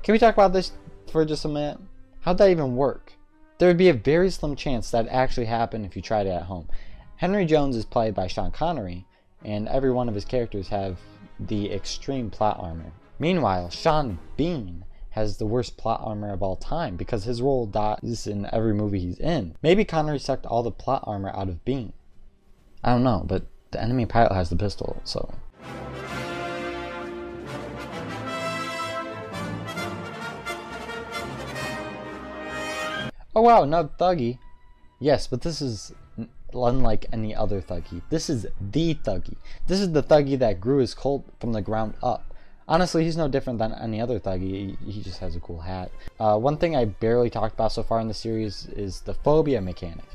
Can we talk about this for just a minute? How'd that even work? There would be a very slim chance that actually happened if you tried it at home. Henry Jones is played by Sean Connery, and every one of his characters have the extreme plot armor. Meanwhile, Sean Bean has the worst plot armor of all time because his role dies in every movie he's in. Maybe Connery sucked all the plot armor out of Bean. I don't know, but the enemy pilot has the pistol, so... Oh wow, another THUGGEE. Yes, but this is unlike any other THUGGEE. This is the THUGGEE. This is the THUGGEE that grew his cult from the ground up. Honestly, he's no different than any other THUGGEE. He just has a cool hat. One thing I barely talked about so far in the series is the phobia mechanic.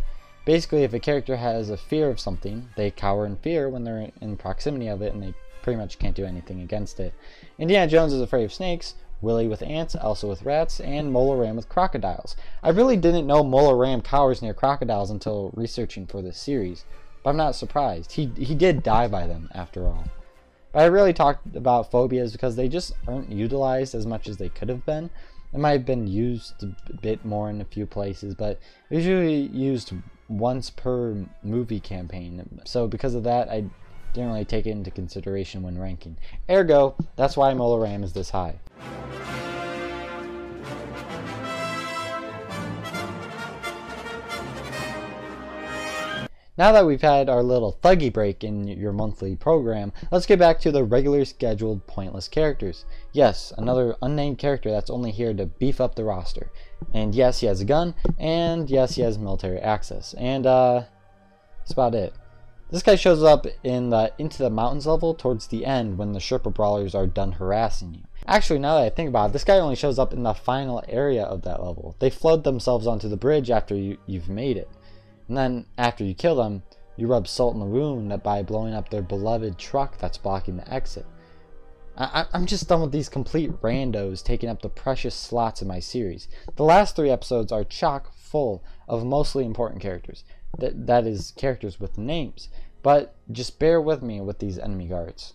Basically, if a character has a fear of something, they cower in fear when they're in proximity of it, and they pretty much can't do anything against it. Indiana Jones is afraid of snakes, Willie with ants, Elsa with rats, and Mola Ram with crocodiles. I really didn't know Mola Ram cowers near crocodiles until researching for this series, but I'm not surprised. He did die by them, after all. But I really talked about phobias because they just aren't utilized as much as they could have been. It might have been used a bit more in a few places, but usually used once per movie campaign. So because of that, I didn't really take it into consideration when ranking. Ergo, that's why Mola Ram is this high. Now that we've had our little THUGGEE break in your monthly program, let's get back to the regular scheduled pointless characters. Yes, another unnamed character that's only here to beef up the roster. And yes, he has a gun, and yes, he has military access. And that's about it. This guy shows up in the Into the Mountains level towards the end when the Sherpa brawlers are done harassing you. Actually, now that I think about it, this guy only shows up in the final area of that level. They float themselves onto the bridge after you've made it. And then, after you kill them, you rub salt in the wound by blowing up their beloved truck that's blocking the exit. I'm just done with these complete randos taking up the precious slots in my series. The last 3 episodes are chock full of mostly important characters. That is, characters with names. But just bear with me with these enemy guards.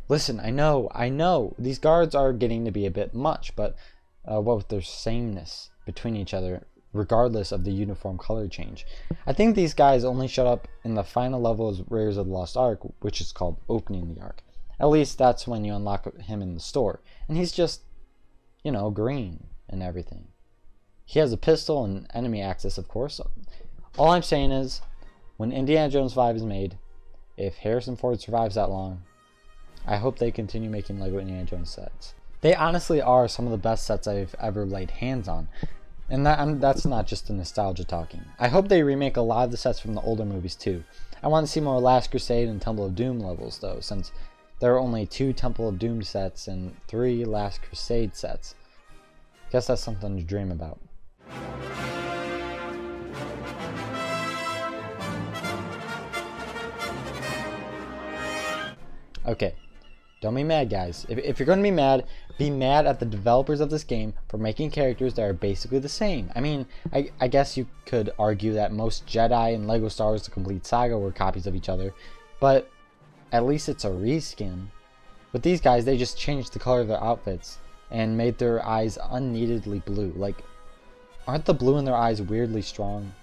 Listen, I know, these guards are getting to be a bit much, but what with their sameness between each other, regardless of the uniform color change. I think these guys only showed up in the final level of Raiders of the Lost Ark, which is called Opening the Ark. At least that's when you unlock him in the store. And he's just, you know, green and everything. He has a pistol and enemy access, of course. All I'm saying is, when Indiana Jones 5 is made, if Harrison Ford survives that long, I hope they continue making LEGO Indiana Jones sets. They honestly are some of the best sets I've ever laid hands on. And that's not just the nostalgia talking. I hope they remake a lot of the sets from the older movies too. I want to see more Last Crusade and Temple of Doom levels though, since there are only 2 Temple of Doom sets and 3 Last Crusade sets. Guess that's something to dream about. Okay. Don't be mad, guys. If you're going to be mad at the developers of this game for making characters that are basically the same. I mean, I guess you could argue that most Jedi and LEGO Star Wars The Complete Saga were copies of each other, but at least it's a reskin. With these guys, they just changed the color of their outfits and made their eyes unneededly blue. Like, aren't the blue in their eyes weirdly strong?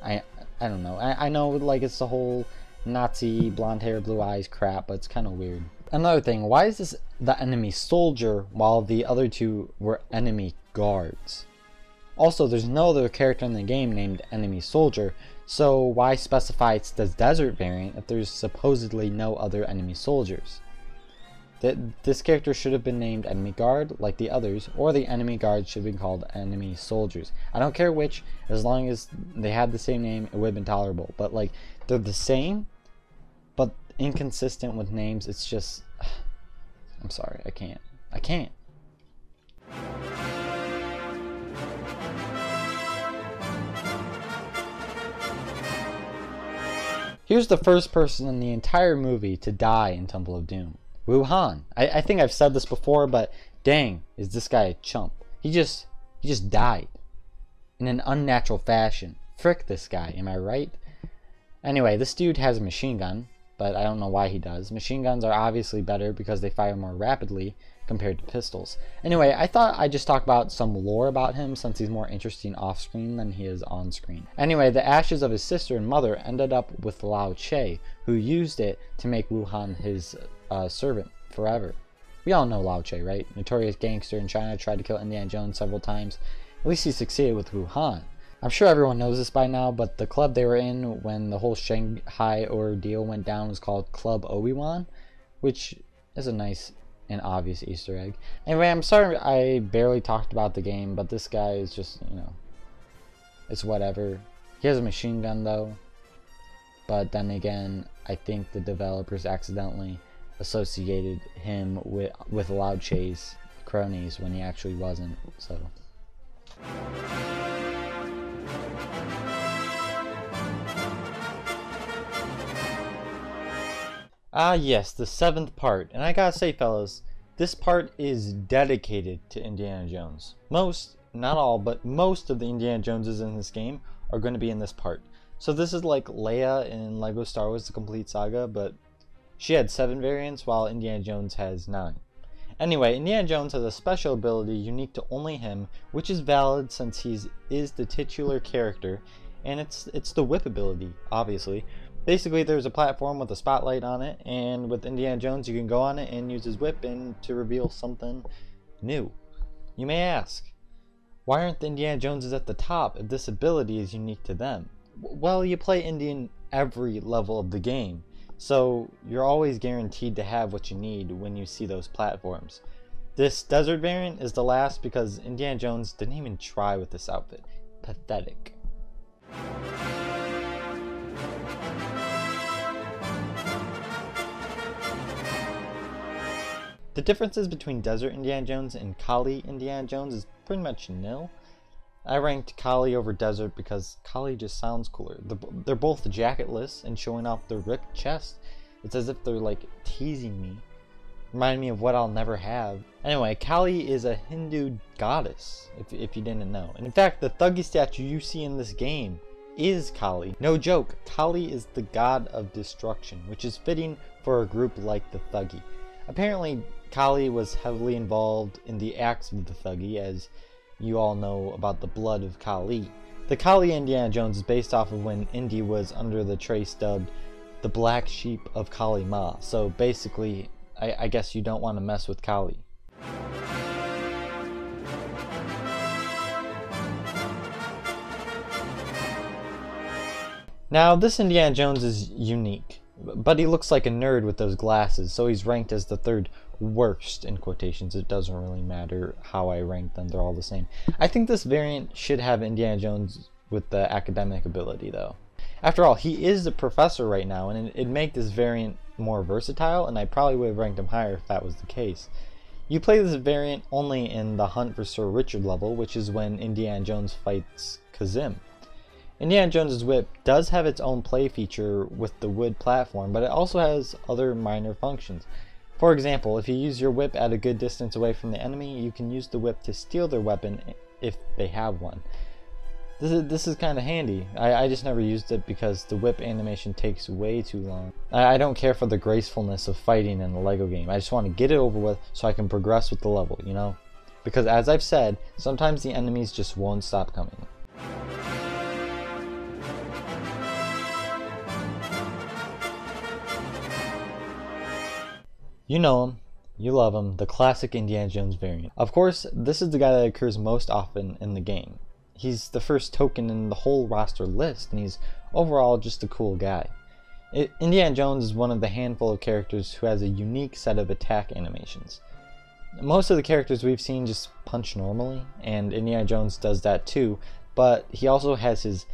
I don't know. I know, like, it's the whole Nazi, blonde hair, blue eyes crap, but it's kind of weird. Another thing, why is this the enemy soldier while the other two were enemy guards? Also, there's no other character in the game named enemy soldier, so why specify it's the desert variant if there's supposedly no other enemy soldiers? This character should have been named enemy guard like the others, or the enemy guard should have been called enemy soldiers. I don't care which, as long as they had the same name, it would have been tolerable. But like, they're the same, but inconsistent with names. It's just, I'm sorry, I can't. Here's the first person in the entire movie to die in Temple of Doom. Wuhan. I think I've said this before, but dang, is this guy a chump. He just died in an unnatural fashion. Frick this guy, am I right? Anyway, this dude has a machine gun, but I don't know why he does. Machine guns are obviously better because they fire more rapidly compared to pistols. Anyway, I thought I'd just talk about some lore about him since he's more interesting off screen than he is on screen. Anyway, the ashes of his sister and mother ended up with Lao Che, who used it to make Wuhan his servant forever. We all know Lao Che, right? Notorious gangster in China, tried to kill Indiana Jones several times. At least he succeeded with Wuhan. I'm sure everyone knows this by now, but the club they were in when the whole Shanghai ordeal went down was called Club Obi-Wan, which is a nice and obvious Easter egg. Anyway, I'm sorry I barely talked about the game, but this guy is just, you know, it's whatever. He has a machine gun though, but then again, I think the developers accidentally associated him with Lao Che's cronies when he actually wasn't, so. Ah yes, the 7th part, and I gotta say fellas, this part is dedicated to Indiana Jones. Most, not all, but most of the Indiana Joneses in this game are going to be in this part. So this is like Leia in LEGO Star Wars The Complete Saga, but she had 7 variants while Indiana Jones has 9. Anyway, Indiana Jones has a special ability unique to only him, which is valid since he is the titular character, and it's the whip ability, obviously. Basically, there's a platform with a spotlight on it, and with Indiana Jones you can go on it and use his whip and to reveal something new. You may ask, why aren't the Indiana Joneses at the top if this ability is unique to them? Well, you play Indian every level of the game, so you're always guaranteed to have what you need when you see those platforms. This desert variant is the last because Indiana Jones didn't even try with this outfit. Pathetic. The differences between Desert Indiana Jones and Kali Indiana Jones is pretty much nil. I ranked Kali over Desert because Kali just sounds cooler. They're both jacketless and showing off their ripped chest. It's as if they're like teasing me. Remind me of what I'll never have. Anyway, Kali is a Hindu goddess, if you didn't know. And in fact, the THUGGEE statue you see in this game is Kali. No joke, Kali is the god of destruction, which is fitting for a group like the THUGGEE. Apparently, Kali was heavily involved in the acts of the THUGGEE, as you all know about the blood of Kali. The Kali Indiana Jones is based off of when Indy was under the trace dubbed the Black Sheep of Kali Ma. So basically, I guess you don't want to mess with Kali. Now, this Indiana Jones is unique, but he looks like a nerd with those glasses, so he's ranked as the 3rd worst in quotations. It doesn't really matter how I rank them, they're all the same. I think this variant should have Indiana Jones with the academic ability though. After all, he is the professor right now, and it'd make this variant more versatile, and I probably would have ranked him higher if that was the case. You play this variant only in the Hunt for Sir Richard level, which is when Indiana Jones fights Kazim. Indiana Jones' whip does have its own play feature with the wood platform, but it also has other minor functions. For example, if you use your whip at a good distance away from the enemy, you can use the whip to steal their weapon if they have one. This is kind of handy. I just never used it because the whip animation takes way too long. I don't care for the gracefulness of fighting in a LEGO game. I just want to get it over with so I can progress with the level, you know? Because as I've said, sometimes the enemies just won't stop coming. You know him, you love him, the classic Indiana Jones variant. Of course, this is the guy that occurs most often in the game. He's the first token in the whole roster list, and he's overall just a cool guy. Indiana Jones is one of the handful of characters who has a unique set of attack animations. Most of the characters we've seen just punch normally, and Indiana Jones does that too, but he also has his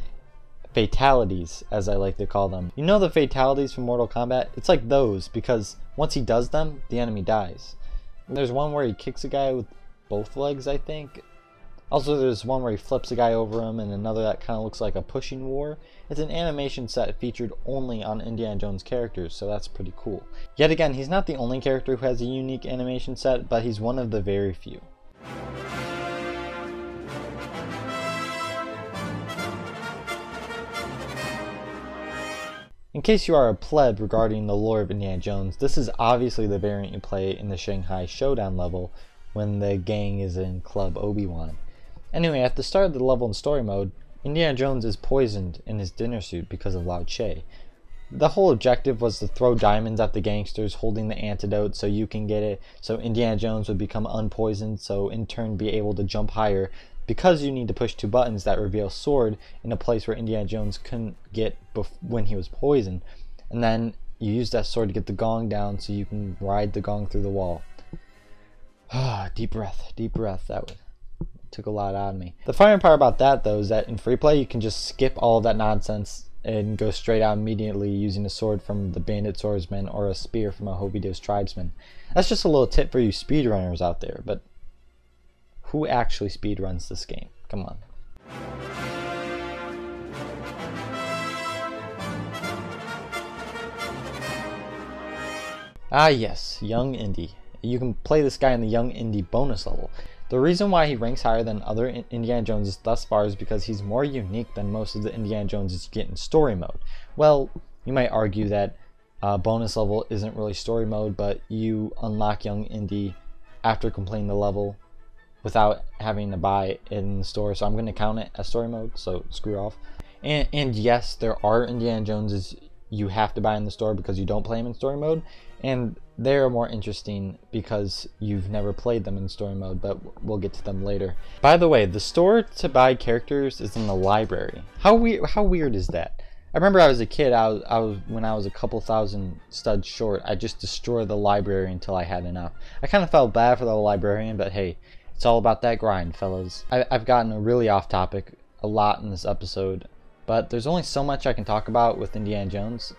fatalities, as I like to call them. You know the fatalities from Mortal Kombat? It's like those, because once he does them, the enemy dies. There's one where he kicks a guy with both legs, I think. Also, there's one where he flips a guy over him, and another that kind of looks like a pushing war. It's an animation set featured only on Indiana Jones characters, so that's pretty cool. Yet again, he's not the only character who has a unique animation set, but he's one of the very few. In case you are a pleb regarding the lore of Indiana Jones, this is obviously the variant you play in the Shanghai Showdown level when the gang is in Club Obi-Wan. Anyway, at the start of the level in story mode, Indiana Jones is poisoned in his dinner suit because of Lao Che. The whole objective was to throw diamonds at the gangsters holding the antidote so you can get it, so Indiana Jones would become unpoisoned, so in turn be able to jump higher, because you need to push 2 buttons that reveal sword in a place where Indiana Jones couldn't get when he was poisoned. And then you use that sword to get the gong down so you can ride the gong through the wall. Deep breath, that took a lot out of me. The funny part about that though is that in free play you can just skip all of that nonsense and go straight out immediately using a sword from the Bandit Swordsman or a spear from a HOVITOS Tribesman. That's just a little tip for you speedrunners out there, but who actually speedruns this game? Come on. Ah yes, Young Indy. You can play this guy in the Young Indy bonus level. The reason why he ranks higher than other Indiana Joneses thus far is because he's more unique than most of the Indiana Joneses you get in story mode. Well, you might argue that bonus level isn't really story mode, but you unlock Young Indy after completing the level without having to buy it in the store, so I'm going to count it as story mode, so screw off. And yes, there are Indiana Joneses you have to buy in the store because you don't play them in story mode, and they're more interesting because you've never played them in story mode, but we'll get to them later. By the way, the store to buy characters is in the library. How weird is that? I remember I was a kid, when I was a couple thousand studs short, I just destroyed the library until I had enough. I kind of felt bad for the librarian, but hey, it's all about that grind, fellas. I've gotten really off topic a lot in this episode, but there's only so much I can talk about with Indiana Jones.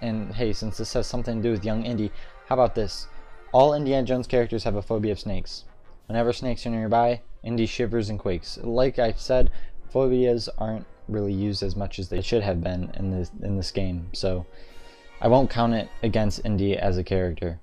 And hey, since this has something to do with Young Indy, how about this? All Indiana Jones characters have a phobia of snakes. Whenever snakes are nearby, Indy shivers and quakes. Like I said, phobias aren't really used as much as they should have been in this game, so I won't count it against Indy as a character.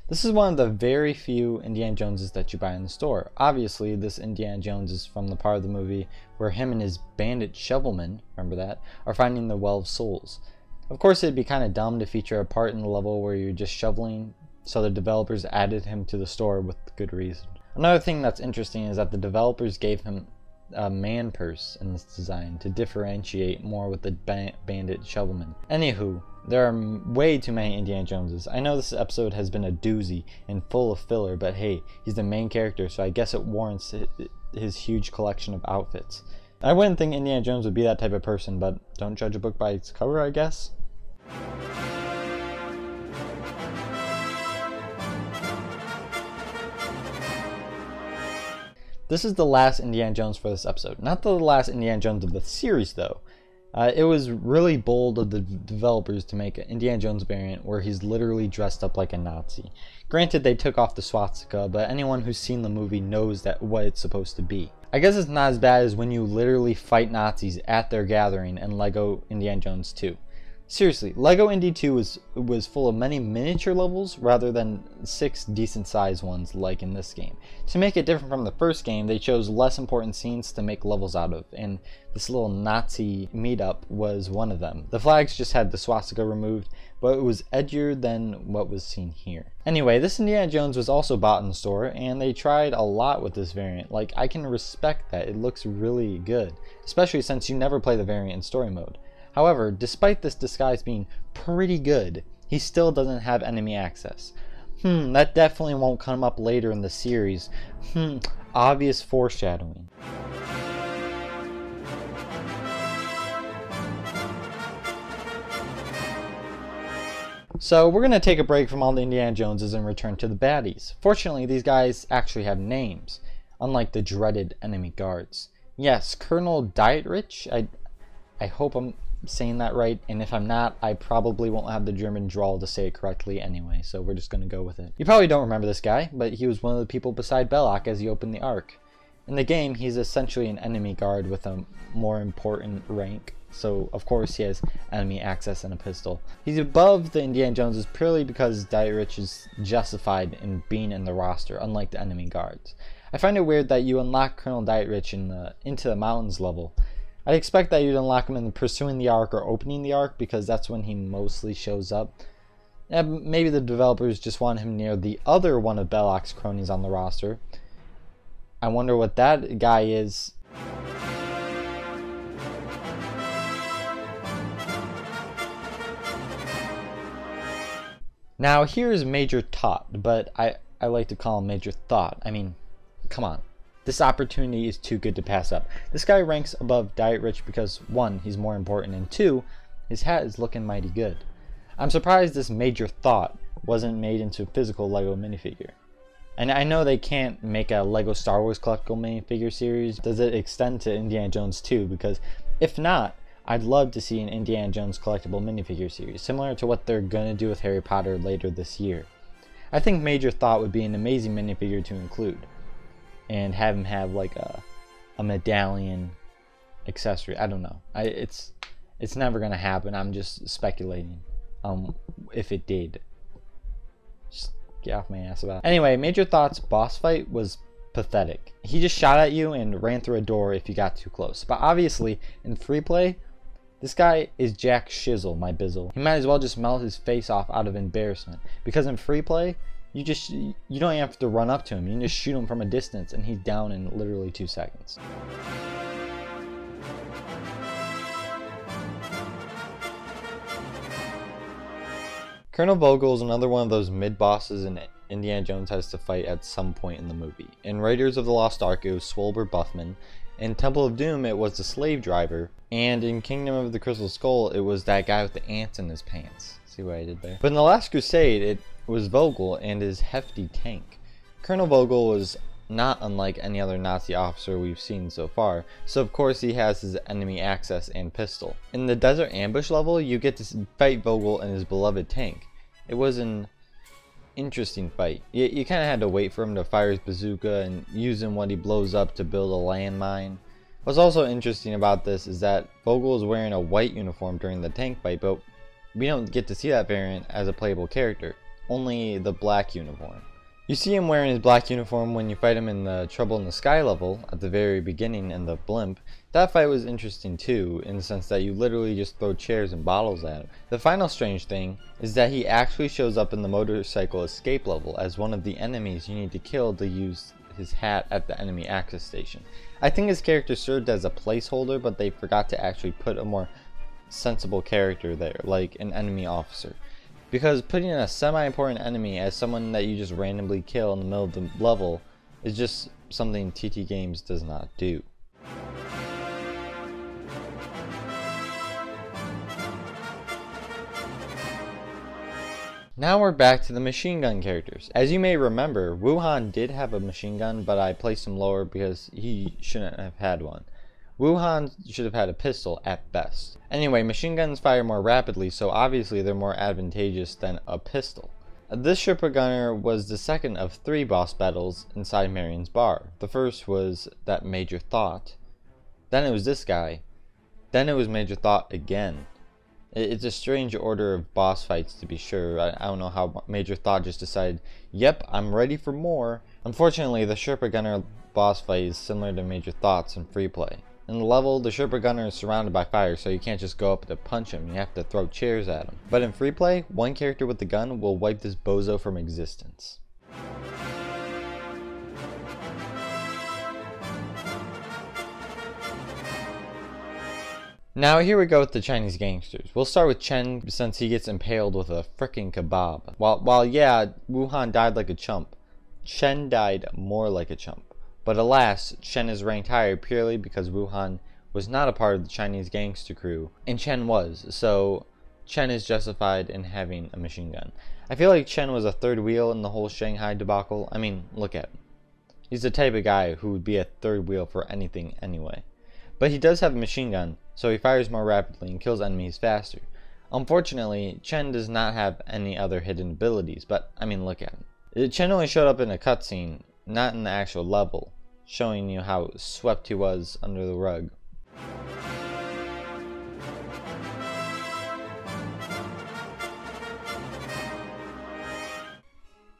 This is one of the very few Indiana Joneses that you buy in the store. Obviously, this Indiana Jones is from the part of the movie where him and his bandit shovelman, remember that, are finding the Well of Souls. Of course, it'd be kind of dumb to feature a part in the level where you're just shoveling, so the developers added him to the store with good reason. Another thing that's interesting is that the developers gave him a man purse in this design to differentiate more with the bandit shovelman. Anywho, there are way too many Indiana Joneses. I know this episode has been a doozy and full of filler, but hey, he's the main character, so I guess it warrants his huge collection of outfits. I wouldn't think Indiana Jones would be that type of person, but don't judge a book by its cover, I guess. This is the last Indiana Jones for this episode. Not the last Indiana Jones of the series, though. It was really bold of the developers to make an Indiana Jones variant where he's literally dressed up like a Nazi. Granted, they took off the swastika, but anyone who's seen the movie knows that what it's supposed to be. I guess it's not as bad as when you literally fight Nazis at their gathering in LEGO Indiana Jones 2. Seriously, LEGO Indy 2 was full of many miniature levels rather than 6 decent sized ones like in this game. To make it different from the first game, they chose less important scenes to make levels out of, and this little Nazi meetup was one of them. The flags just had the swastika removed, but it was edgier than what was seen here. Anyway, this Indiana Jones was also bought in the store, and they tried a lot with this variant. Like, I can respect that. It looks really good, especially since you never play the variant in story mode. However, despite this disguise being pretty good, he still doesn't have enemy access. That definitely won't come up later in the series. Obvious foreshadowing. So we're going to take a break from all the Indiana Joneses and return to the baddies. Fortunately, these guys actually have names, unlike the dreaded enemy guards. Yes, Colonel Dietrich, I hope I'm saying that right, and if I'm not, I probably won't have the German drawl to say it correctly anyway, so we're just going to go with it. You probably don't remember this guy, but he was one of the people beside BELLOQ as he opened the Ark. In the game, he's essentially an enemy guard with a more important rank, so of course he has enemy access and a pistol. He's above the Indiana Joneses purely because Dietrich is justified in being in the roster, unlike the enemy guards. I find it weird that you unlock Colonel Dietrich in the Into the Mountains level. I expect that you'd unlock him in Pursuing the Ark or Opening the Ark because that's when he mostly shows up. Maybe the developers just want him near the other one of BELLOQ's cronies on the roster. I wonder what that guy is. Now here's Major Tot, but I like to call him Major Thought. I mean, come on. This opportunity is too good to pass up. This guy ranks above Dietrich because 1, he's more important, and 2, his hat is looking mighty good. I'm surprised this Major Thought wasn't made into a physical LEGO minifigure. And I know they can't make a LEGO Star Wars collectible minifigure series. Does it extend to Indiana Jones too? Because if not, I'd love to see an Indiana Jones collectible minifigure series, similar to what they're gonna do with Harry Potter later this year. I think Major Thought would be an amazing minifigure to include, and have him have like a medallion accessory. I don't know. It's never gonna happen. I'm just speculating. If it did, just get off my ass about it. Anyway, Major Thought's boss fight was pathetic. He just shot at you and ran through a door if you got too close. But obviously, in free play, this guy is Jack Shizzle, my bizzle. He might as well just melt his face off out of embarrassment. Because in free play, you don't even have to run up to him. You can just shoot him from a distance and he's down in literally 2 seconds. Colonel Vogel is another one of those mid-bosses in Indiana Jones has to fight at some point in the movie. In Raiders of the Lost Ark, it was Swolber Buffman. In Temple of Doom, it was the slave driver. And in Kingdom of the Crystal Skull, it was that guy with the ants in his pants. See what I did there? But in The Last Crusade, it was Vogel and his hefty tank. Colonel Vogel was not unlike any other Nazi officer we've seen so far, so of course he has his enemy access and pistol. In the Desert Ambush level, you get to fight Vogel and his beloved tank. It was an interesting fight. You kind of had to wait for him to fire his bazooka and use him when he blows up to build a landmine. What's also interesting about this is that Vogel is wearing a white uniform during the tank fight, but we don't get to see that variant as a playable character, only the black uniform. You see him wearing his black uniform when you fight him in the Trouble in the Sky level at the very beginning in the blimp. That fight was interesting too, in the sense that you literally just throw chairs and bottles at him. The final strange thing is that he actually shows up in the motorcycle escape level as one of the enemies you need to kill to use his hat at the enemy access station. I think his character served as a placeholder, but they forgot to actually put a more sensible character there, like an enemy officer. Because putting in a semi-important enemy as someone that you just randomly kill in the middle of the level is just something TT Games does not do. Now we're back to the machine gun characters. As you may remember, Wuhan did have a machine gun, but I placed him lower because he shouldn't have had one. Wuhan should have had a pistol at best. Anyway, machine guns fire more rapidly, so obviously they're more advantageous than a pistol. This SHERPA gunner was the second of 3 boss battles inside Marion's bar. The first was that Major Thought, then it was this guy, then it was Major Thought again. It's a strange order of boss fights, to be sure. I don't know how Major Thought just decided, yep, I'm ready for more. Unfortunately, the Sherpa Gunner boss fight is similar to Major Thought's in free play. In the level, the Sherpa Gunner is surrounded by fire, so you can't just go up to punch him, you have to throw chairs at him. But in free play, one character with the gun will wipe this bozo from existence. Now here we go with the Chinese gangsters. We'll start with Chen since he gets impaled with a frickin' kebab. While yeah, Wuhan died like a chump, Chen died more like a chump. But alas, Chen is ranked higher purely because Wuhan was not a part of the Chinese gangster crew, and Chen was, so Chen is justified in having a machine gun. I feel like Chen was a third wheel in the whole Shanghai debacle. I mean, look at him. He's the type of guy who would be a third wheel for anything anyway. But he does have a machine gun, so he fires more rapidly and kills enemies faster. Unfortunately, Chen does not have any other hidden abilities, but I mean, look at him. Chen only showed up in a cutscene, not in the actual level, showing you how swept he was under the rug.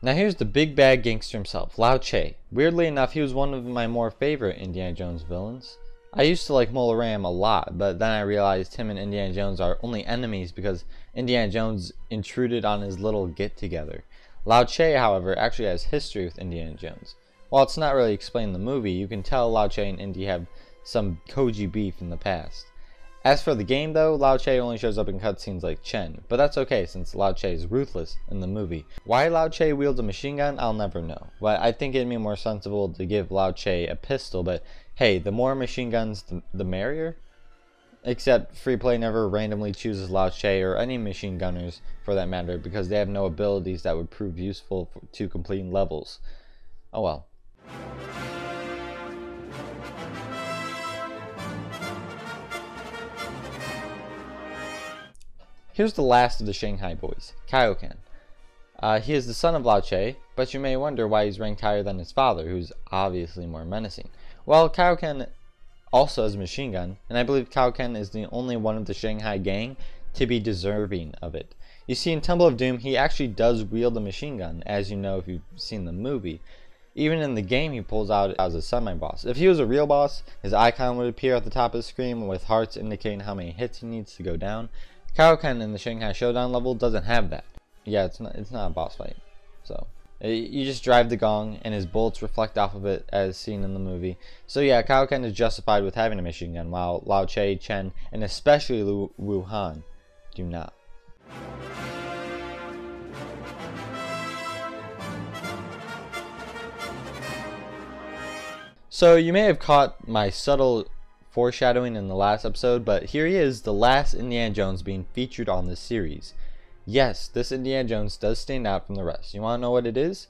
Now here's the big bad gangster himself, Lao Che. Weirdly enough, he was one of my more favorite Indiana Jones villains. I used to like Mola Ram a lot, but then I realized him and Indiana Jones are only enemies because Indiana Jones intruded on his little get-together. Lao Che, however, actually has history with Indiana Jones. While it's not really explained in the movie, you can tell Lao Che and Indy have some Koji beef in the past. As for the game though, Lao Che only shows up in cutscenes like Chen, but that's okay since Lao Che is ruthless in the movie. Why Lao Che wields a machine gun, I'll never know. But I think it'd be more sensible to give Lao Che a pistol, but hey, the more machine guns, the merrier? Except free play never randomly chooses Lao Che or any machine gunners for that matter because they have no abilities that would prove useful to completing levels. Oh well. Here's the last of the Shanghai boys, Kaioken. He is the son of Lao Che, but you may wonder why he's ranked higher than his father, who's obviously more menacing. Well, Kaioken also has a machine gun, and I believe Kaioken is the only one of the Shanghai gang to be deserving of it. You see, in Temple of Doom, he actually does wield a machine gun, as you know if you've seen the movie. Even in the game, he pulls out as a semi-boss. If he was a real boss, his icon would appear at the top of the screen with hearts indicating how many hits he needs to go down. Kaioken in the Shanghai Showdown level doesn't have that. Yeah, it's not a boss fight. So you just drive the gong and his bullets reflect off of it as seen in the movie. So yeah, Kaioken is justified with having a machine gun, while Lao Che, Chen, and especially Wuhan do not. So you may have caught my subtle foreshadowing in the last episode, but here he is, the last Indiana Jones being featured on this series. Yes, this Indiana Jones does stand out from the rest. You want to know what it is?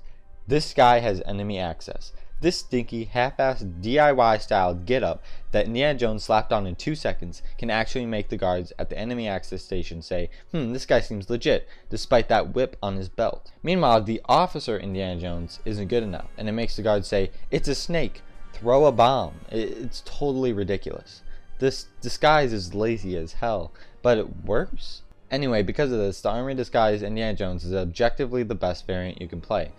This guy has enemy access. This stinky, half-assed DIY style get-up that Indiana Jones slapped on in 2 seconds can actually make the guards at the enemy access station say, this guy seems legit, despite that whip on his belt. Meanwhile, the officer Indiana Jones isn't good enough, and it makes the guards say, it's a snake. Throw a bomb. It's totally ridiculous. This disguise is lazy as hell, but it works. Anyway, because of this, the army disguise Indiana Jones is objectively the best variant you can play.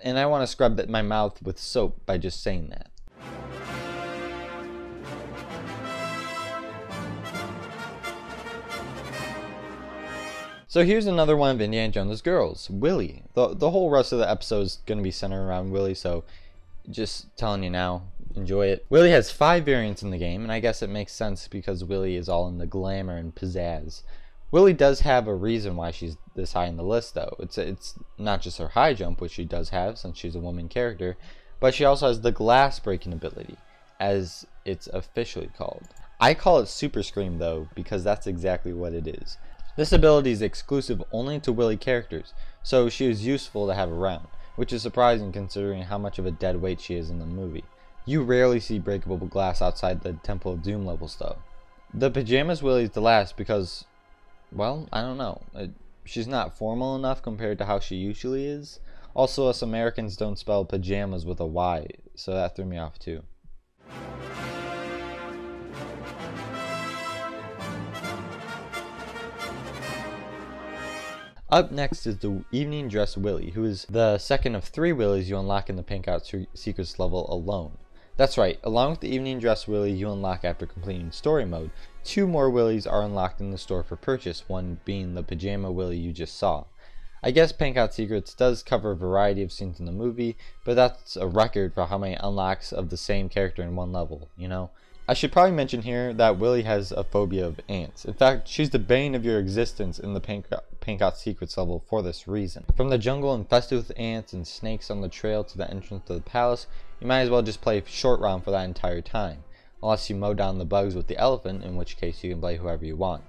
And I want to scrub my mouth with soap by just saying that. So here's another one of Indiana Jones' girls, Willie. The whole rest of the episode is going to be centered around Willie, so just telling you now, enjoy it. Willie has 5 variants in the game, and I guess it makes sense because Willie is all in the glamour and pizzazz. Willie does have a reason why she's this high in the list though. It's not just her high jump, which she does have since she's a woman character, but she also has the glass breaking ability, as it's officially called. I call it Super Scream though, because that's exactly what it is. This ability is exclusive only to Willie characters, so she is useful to have around, which is surprising considering how much of a dead weight she is in the movie. You rarely see breakable glass outside the Temple of Doom levels though. The Pajamas Willie is the last because, well, I don't know. She's not formal enough compared to how she usually is. Also, us Americans don't spell pajamas with a Y, so that threw me off too. Up next is the Evening Dress Willy, who is the second of 3 Willies you unlock in the PANKOT Secrets level alone. That's right, along with the Evening Dress Willy you unlock after completing story mode, 2 more Willies are unlocked in the store for purchase, one being the Pajama Willy you just saw. I guess PANKOT Secrets does cover a variety of scenes in the movie, but that's a record for how many unlocks of the same character in one level, you know? I should probably mention here that Willy has a phobia of ants. In fact, she's the bane of your existence in the PANKOT Secrets level for this reason. From the jungle infested with ants and snakes on the trail to the entrance to the palace, you might as well just play short round for that entire time. Unless you mow down the bugs with the elephant, in which case you can play whoever you want.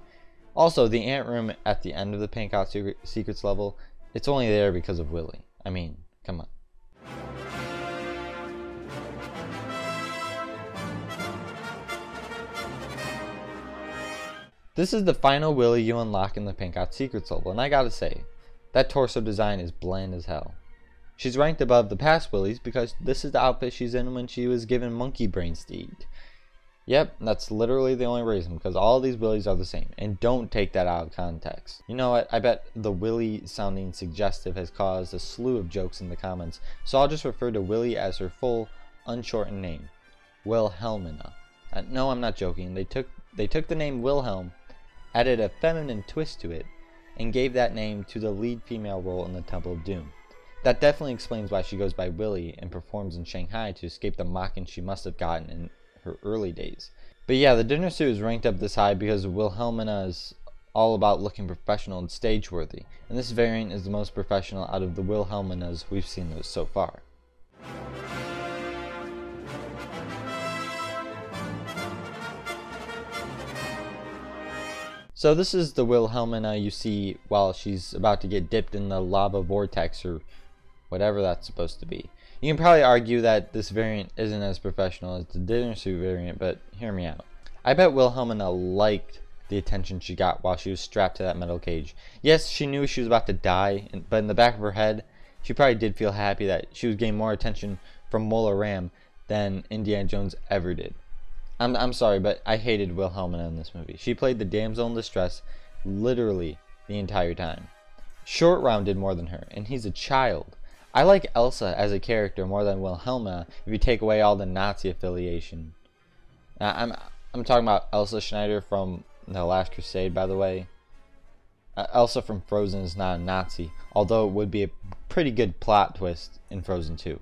Also, the ant room at the end of the PANKOT Secrets level, it's only there because of Willy. I mean, come on. This is the final Willy you unlock in the PANKOT Secrets level, and I gotta say, that torso design is bland as hell. She's ranked above the past Willies because this is the outfit she's in when she was given monkey brains to eat. Yep, that's literally the only reason, because all these Willies are the same, and don't take that out of context. You know what, I bet the Willy sounding suggestive has caused a slew of jokes in the comments, so I'll just refer to Willy as her full, unshortened name, Wilhelmina. No, I'm not joking, they took the name Wilhelm, added a feminine twist to it, and gave that name to the lead female role in the Temple of Doom. That definitely explains why she goes by Willy and performs in Shanghai to escape the mocking she must have gotten in her early days. But yeah, the dinner suit is ranked up this high because Wilhelmina is all about looking professional and stage worthy, and this variant is the most professional out of the Wilhelminas we've seen so far. So this is the Wilhelmina you see while she's about to get dipped in the lava vortex or whatever that's supposed to be. You can probably argue that this variant isn't as professional as the dinner suit variant, but hear me out. I bet Wilhelmina liked the attention she got while she was strapped to that metal cage. Yes, she knew she was about to die, but in the back of her head, she probably did feel happy that she was getting more attention from MOLA Ram than Indiana Jones ever did. I'm sorry, but I hated Wilhelmina in this movie. She played the damsel in distress literally the entire time. Short Round did more than her, and he's a child. I like Elsa as a character more than Wilhelmina if you take away all the Nazi affiliation. I'm talking about Elsa Schneider from The Last Crusade, by the way. Elsa from Frozen is not a Nazi, although it would be a pretty good plot twist in Frozen 2.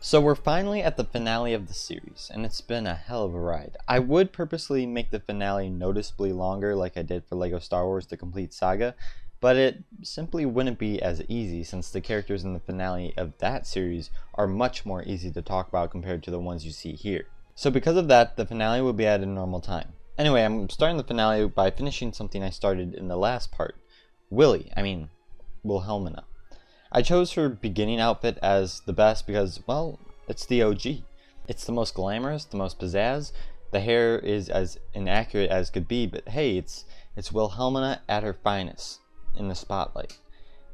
So we're finally at the finale of the series, and it's been a hell of a ride. I would purposely make the finale noticeably longer like I did for LEGO Star Wars The Complete Saga, but it simply wouldn't be as easy since the characters in the finale of that series are much more easy to talk about compared to the ones you see here. So because of that, the finale will be at a normal time. Anyway, I'm starting the finale by finishing something I started in the last part. Wilhelmina. I chose her beginning outfit as the best because, well, it's the OG. It's the most glamorous, the most pizzazz. The hair is as inaccurate as could be, but hey, it's Wilhelmina at her finest in the spotlight.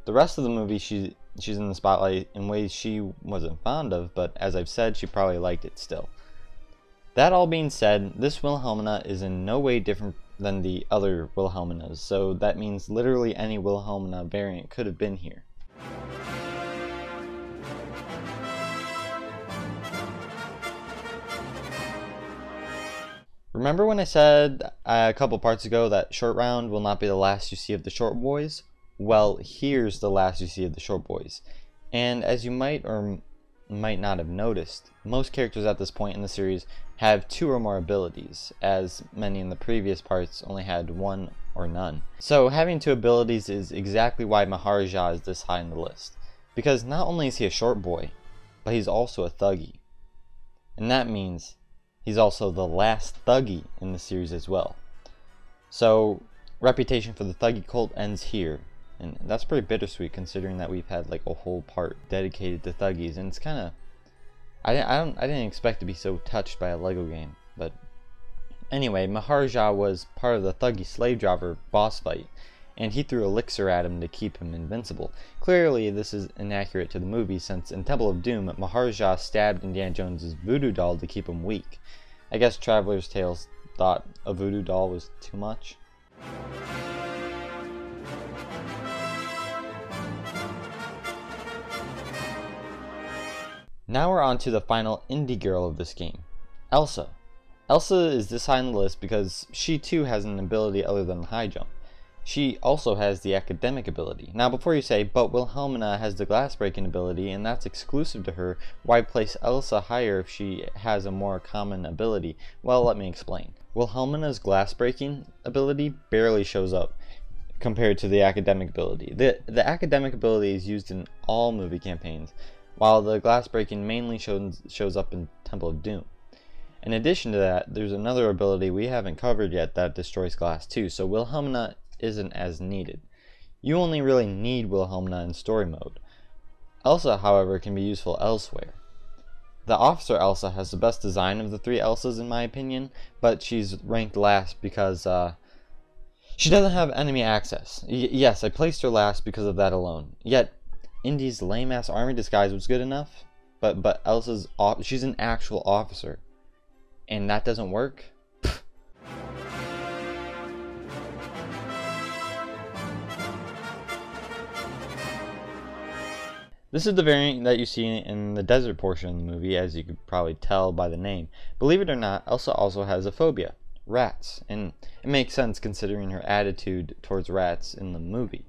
The rest of the movie, she's in the spotlight in ways she wasn't fond of, but as I've said, she probably liked it still. That all being said, this Wilhelmina is in no way different than the other Wilhelminas, so that means literally any Wilhelmina variant could have been here. Remember when I said a couple parts ago that Short Round will not be the last you see of the Short Boys? Well, here's the last you see of the Short Boys. And as you might or might not have noticed, most characters at this point in the series have 2 or more abilities, as many in the previous parts only had 1 or none. So having 2 abilities is exactly why Maharaja is this high in the list. Because not only is he a short boy, but he's also a Thuggee. And that means he's also the last Thuggee in the series as well. So reputation for the Thuggee cult ends here. And that's pretty bittersweet considering that we've had like a whole part dedicated to Thuggees, and it's kind of I didn't expect to be so touched by a LEGO game. But anyway, Maharaja was part of the Thuggee slave driver boss fight, and he threw elixir at him to keep him invincible. Clearly this is inaccurate to the movie since in Temple of Doom, Maharaja stabbed Indiana Jones' voodoo doll to keep him weak. I guess Traveler's Tales thought a voodoo doll was too much. Now we're on to the final indie girl of this game, Elsa. Elsa is this high on the list because she too has an ability other than high jump. She also has the academic ability. Now before you say, but Wilhelmina has the glass breaking ability and that's exclusive to her, why place Elsa higher if she has a more common ability? Well, let me explain. Wilhelmina's glass breaking ability barely shows up compared to the academic ability. The academic ability is used in all movie campaigns, while the glass breaking mainly shows up in Temple of Doom. In addition to that, there's another ability we haven't covered yet that destroys glass too, so Wilhelmina isn't as needed. You only really need Wilhelmina in story mode. Elsa, however, can be useful elsewhere. The officer Elsa has the best design of the three Elsas in my opinion, but she's ranked last because she doesn't have enemy access. Yes, I placed her last because of that alone. Yet Indy's lame-ass army disguise was good enough, but Elsa's she's an actual officer, and that doesn't work? This is the variant that you see in the desert portion of the movie, as you could probably tell by the name. Believe it or not, Elsa also has a phobia, rats, and it makes sense considering her attitude towards rats in the movie.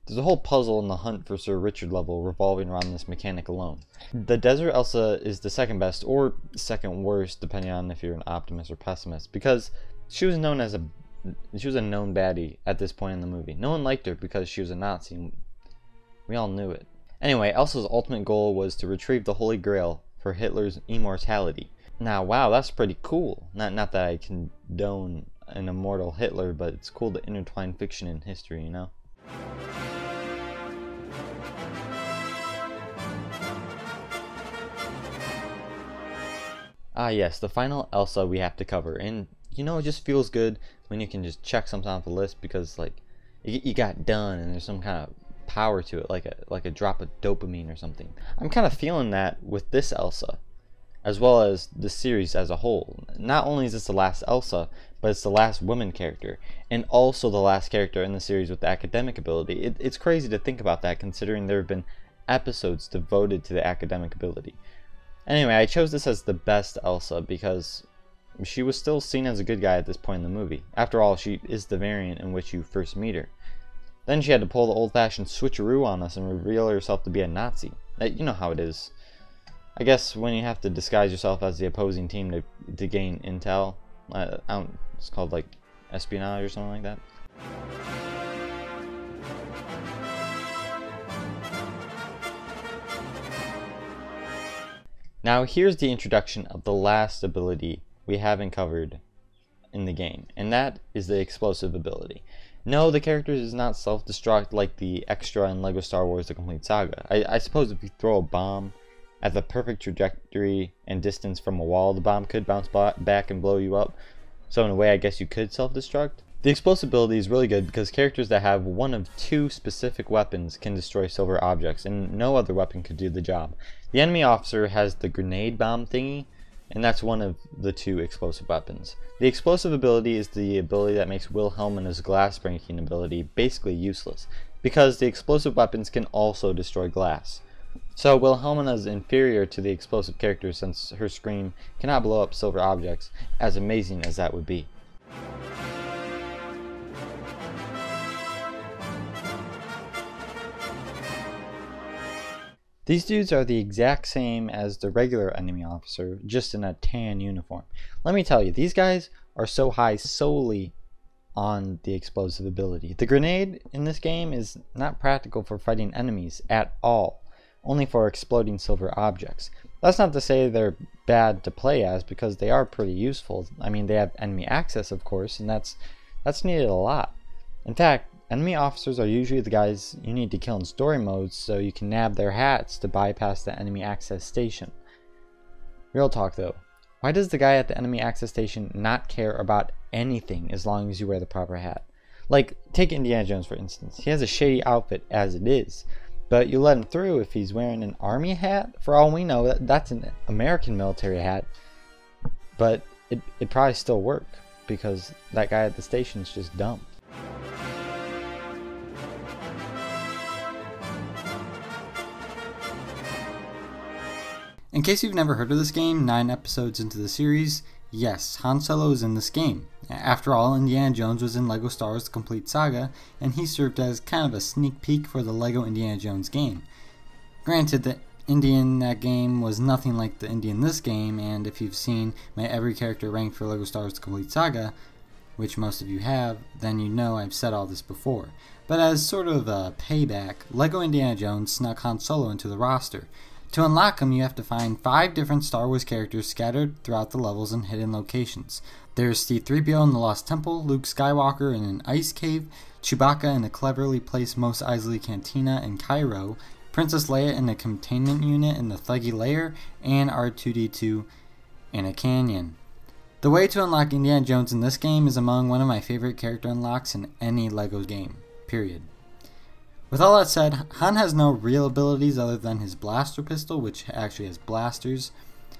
There's a whole puzzle in the hunt for Sir Richard level revolving around this mechanic alone. The Desert Elsa is the second best, or second worst, depending on if you're an optimist or pessimist, because she was a known baddie at this point in the movie. No one liked her because she was a Nazi, and we all knew it. Anyway, Elsa's ultimate goal was to retrieve the Holy Grail for Hitler's immortality. Now, wow, that's pretty cool. Not that I condone an immortal Hitler, but it's cool to intertwine fiction and history, you know? Ah yes, the final Elsa we have to cover, and you know, it just feels good when you can just check something off the list because like you got done and there's some kind of power to it, like a drop of dopamine or something. I'm kind of feeling that with this Elsa, as well as the series as a whole. Not only is this the last Elsa, but it's the last woman character, and also the last character in the series with the academic ability. It's crazy to think about that, considering there have been episodes devoted to the academic ability. Anyway, I chose this as the best Elsa because she was still seen as a good guy at this point in the movie. After all, she is the variant in which you first meet her. Then she had to pull the old-fashioned switcheroo on us and reveal herself to be a Nazi. You know how it is. I guess when you have to disguise yourself as the opposing team to gain intel, it's called like espionage or something like that. Now here's the introduction of the last ability we haven't covered in the game, and that is the explosive ability. No, the character does not self-destruct like the extra in LEGO Star Wars The Complete Saga. I suppose if you throw a bomb at the perfect trajectory and distance from a wall, the bomb could bounce back and blow you up. So in a way, I guess you could self-destruct. The explosive ability is really good because characters that have one of two specific weapons can destroy silver objects, and no other weapon could do the job. The enemy officer has the grenade bomb thingy, and that's one of the two explosive weapons. The explosive ability is the ability that makes Wilhelmina's glass breaking ability basically useless, because the explosive weapons can also destroy glass. So Wilhelmina is inferior to the explosive character since her scream cannot blow up silver objects, as amazing as that would be. These dudes are the exact same as the regular enemy officer, just in a tan uniform. Let me tell you, these guys are so high solely on the explosive ability. The grenade in this game is not practical for fighting enemies at all, only for exploding silver objects. That's not to say they're bad to play as, because they are pretty useful. I mean, they have enemy access, of course, and that's needed a lot. In fact, enemy officers are usually the guys you need to kill in story modes so you can nab their hats to bypass the enemy access station. Real talk though, why does the guy at the enemy access station not care about anything as long as you wear the proper hat? Like, take Indiana Jones for instance. He has a shady outfit as it is, but you let him through if he's wearing an army hat. For all we know, that's an American military hat, but it'd probably still work because that guy at the station's just dumb. In case you've never heard of this game, 9 episodes into the series, yes, Han Solo is in this game. After all, Indiana Jones was in LEGO Star Wars: The Complete Saga, and he served as kind of a sneak peek for the LEGO Indiana Jones game. Granted, the Indy in that game was nothing like the Indy in this game, and if you've seen my every character ranked for LEGO Star Wars: The Complete Saga, which most of you have, then you know I've said all this before. But as sort of a payback, LEGO Indiana Jones snuck Han Solo into the roster. To unlock him, you have to find 5 different Star Wars characters scattered throughout the levels in hidden locations. There's C-3PO in the Lost Temple, Luke Skywalker in an ice cave, Chewbacca in a cleverly placed Mos Eisley Cantina in CAIRO, Princess Leia in a containment unit in the THUGGEE lair, and R2-D2 in a canyon. The way to unlock Indiana Jones in this game is among one of my favorite character unlocks in any LEGO game, period. With all that said, Han has no real abilities other than his blaster pistol, which actually has blasters.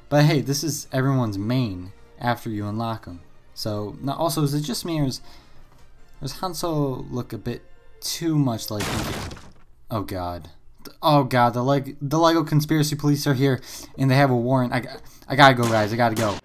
But hey, this is everyone's main after you unlock him. So, now also, is it just me, or does Han Solo look a bit too much like Indy? Oh god. Oh god, the LEGO conspiracy police are here, and they have a warrant. I gotta go, guys, I gotta go.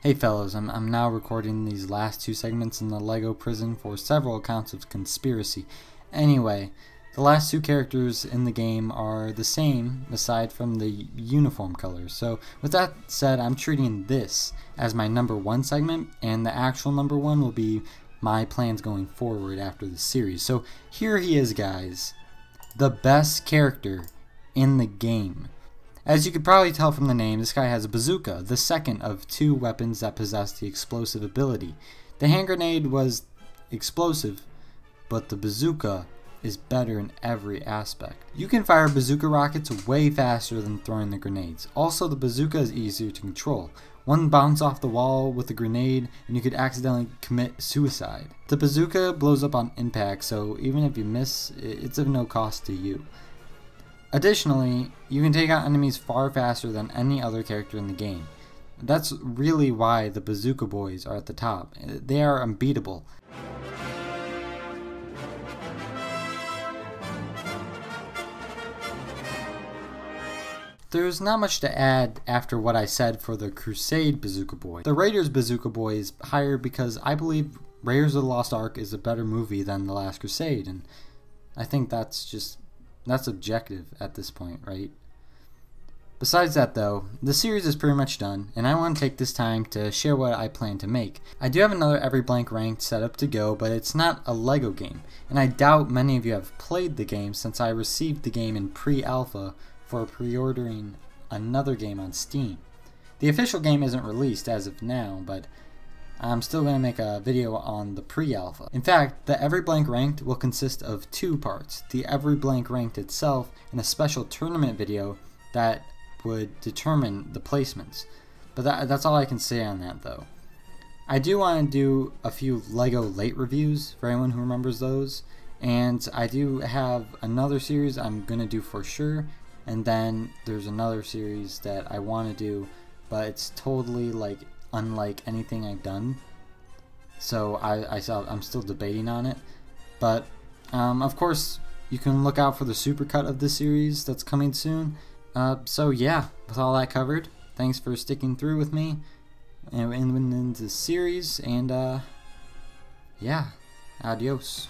Hey fellows, I'm now recording these last 2 segments in the LEGO prison for several accounts of conspiracy. Anyway, the last 2 characters in the game are the same aside from the uniform colors. So with that said, I'm treating this as my number 1 segment, and the actual number 1 will be my plans going forward after the series. So here he is, guys, the best character in the game. As you could probably tell from the name, this guy has a bazooka, the second of 2 weapons that possess the explosive ability. The hand grenade was explosive, but the bazooka is better in every aspect. You can fire bazooka rockets way faster than throwing the grenades. Also, the bazooka is easier to control. One bounce off the wall with a grenade and you could accidentally commit suicide. The bazooka blows up on impact, so even if you miss, it's of no cost to you. Additionally, you can take out enemies far faster than any other character in the game. That's really why the Bazooka Boys are at the top. They are unbeatable. There's not much to add after what I said for the Crusade Bazooka Boy. The Raiders Bazooka Boy is higher because I believe Raiders of the Lost Ark is a better movie than The Last Crusade, and I think that's objective at this point, right? Besides that though, the series is pretty much done, and I want to take this time to share what I plan to make. I do have another Every Blank ranked set up to go, but it's not a LEGO game, and I doubt many of you have played the game since I received the game in pre-alpha for pre-ordering another game on Steam. The official game isn't released as of now, but I'm still going to make a video on the pre-alpha. In fact, the Every Blank Ranked will consist of 2 parts, the Every Blank Ranked itself and a special tournament video that would determine the placements. But that's all I can say on that though. I do want to do a few LEGO late reviews for anyone who remembers those, and I do have another series I'm going to do for sure, and then there's another series that I want to do, but it's totally like unlike anything I've done, so I'm still debating on it. But of course you can look out for the supercut of this series that's coming soon. So yeah, with all that covered, thanks for sticking through with me in this series, and yeah, adios.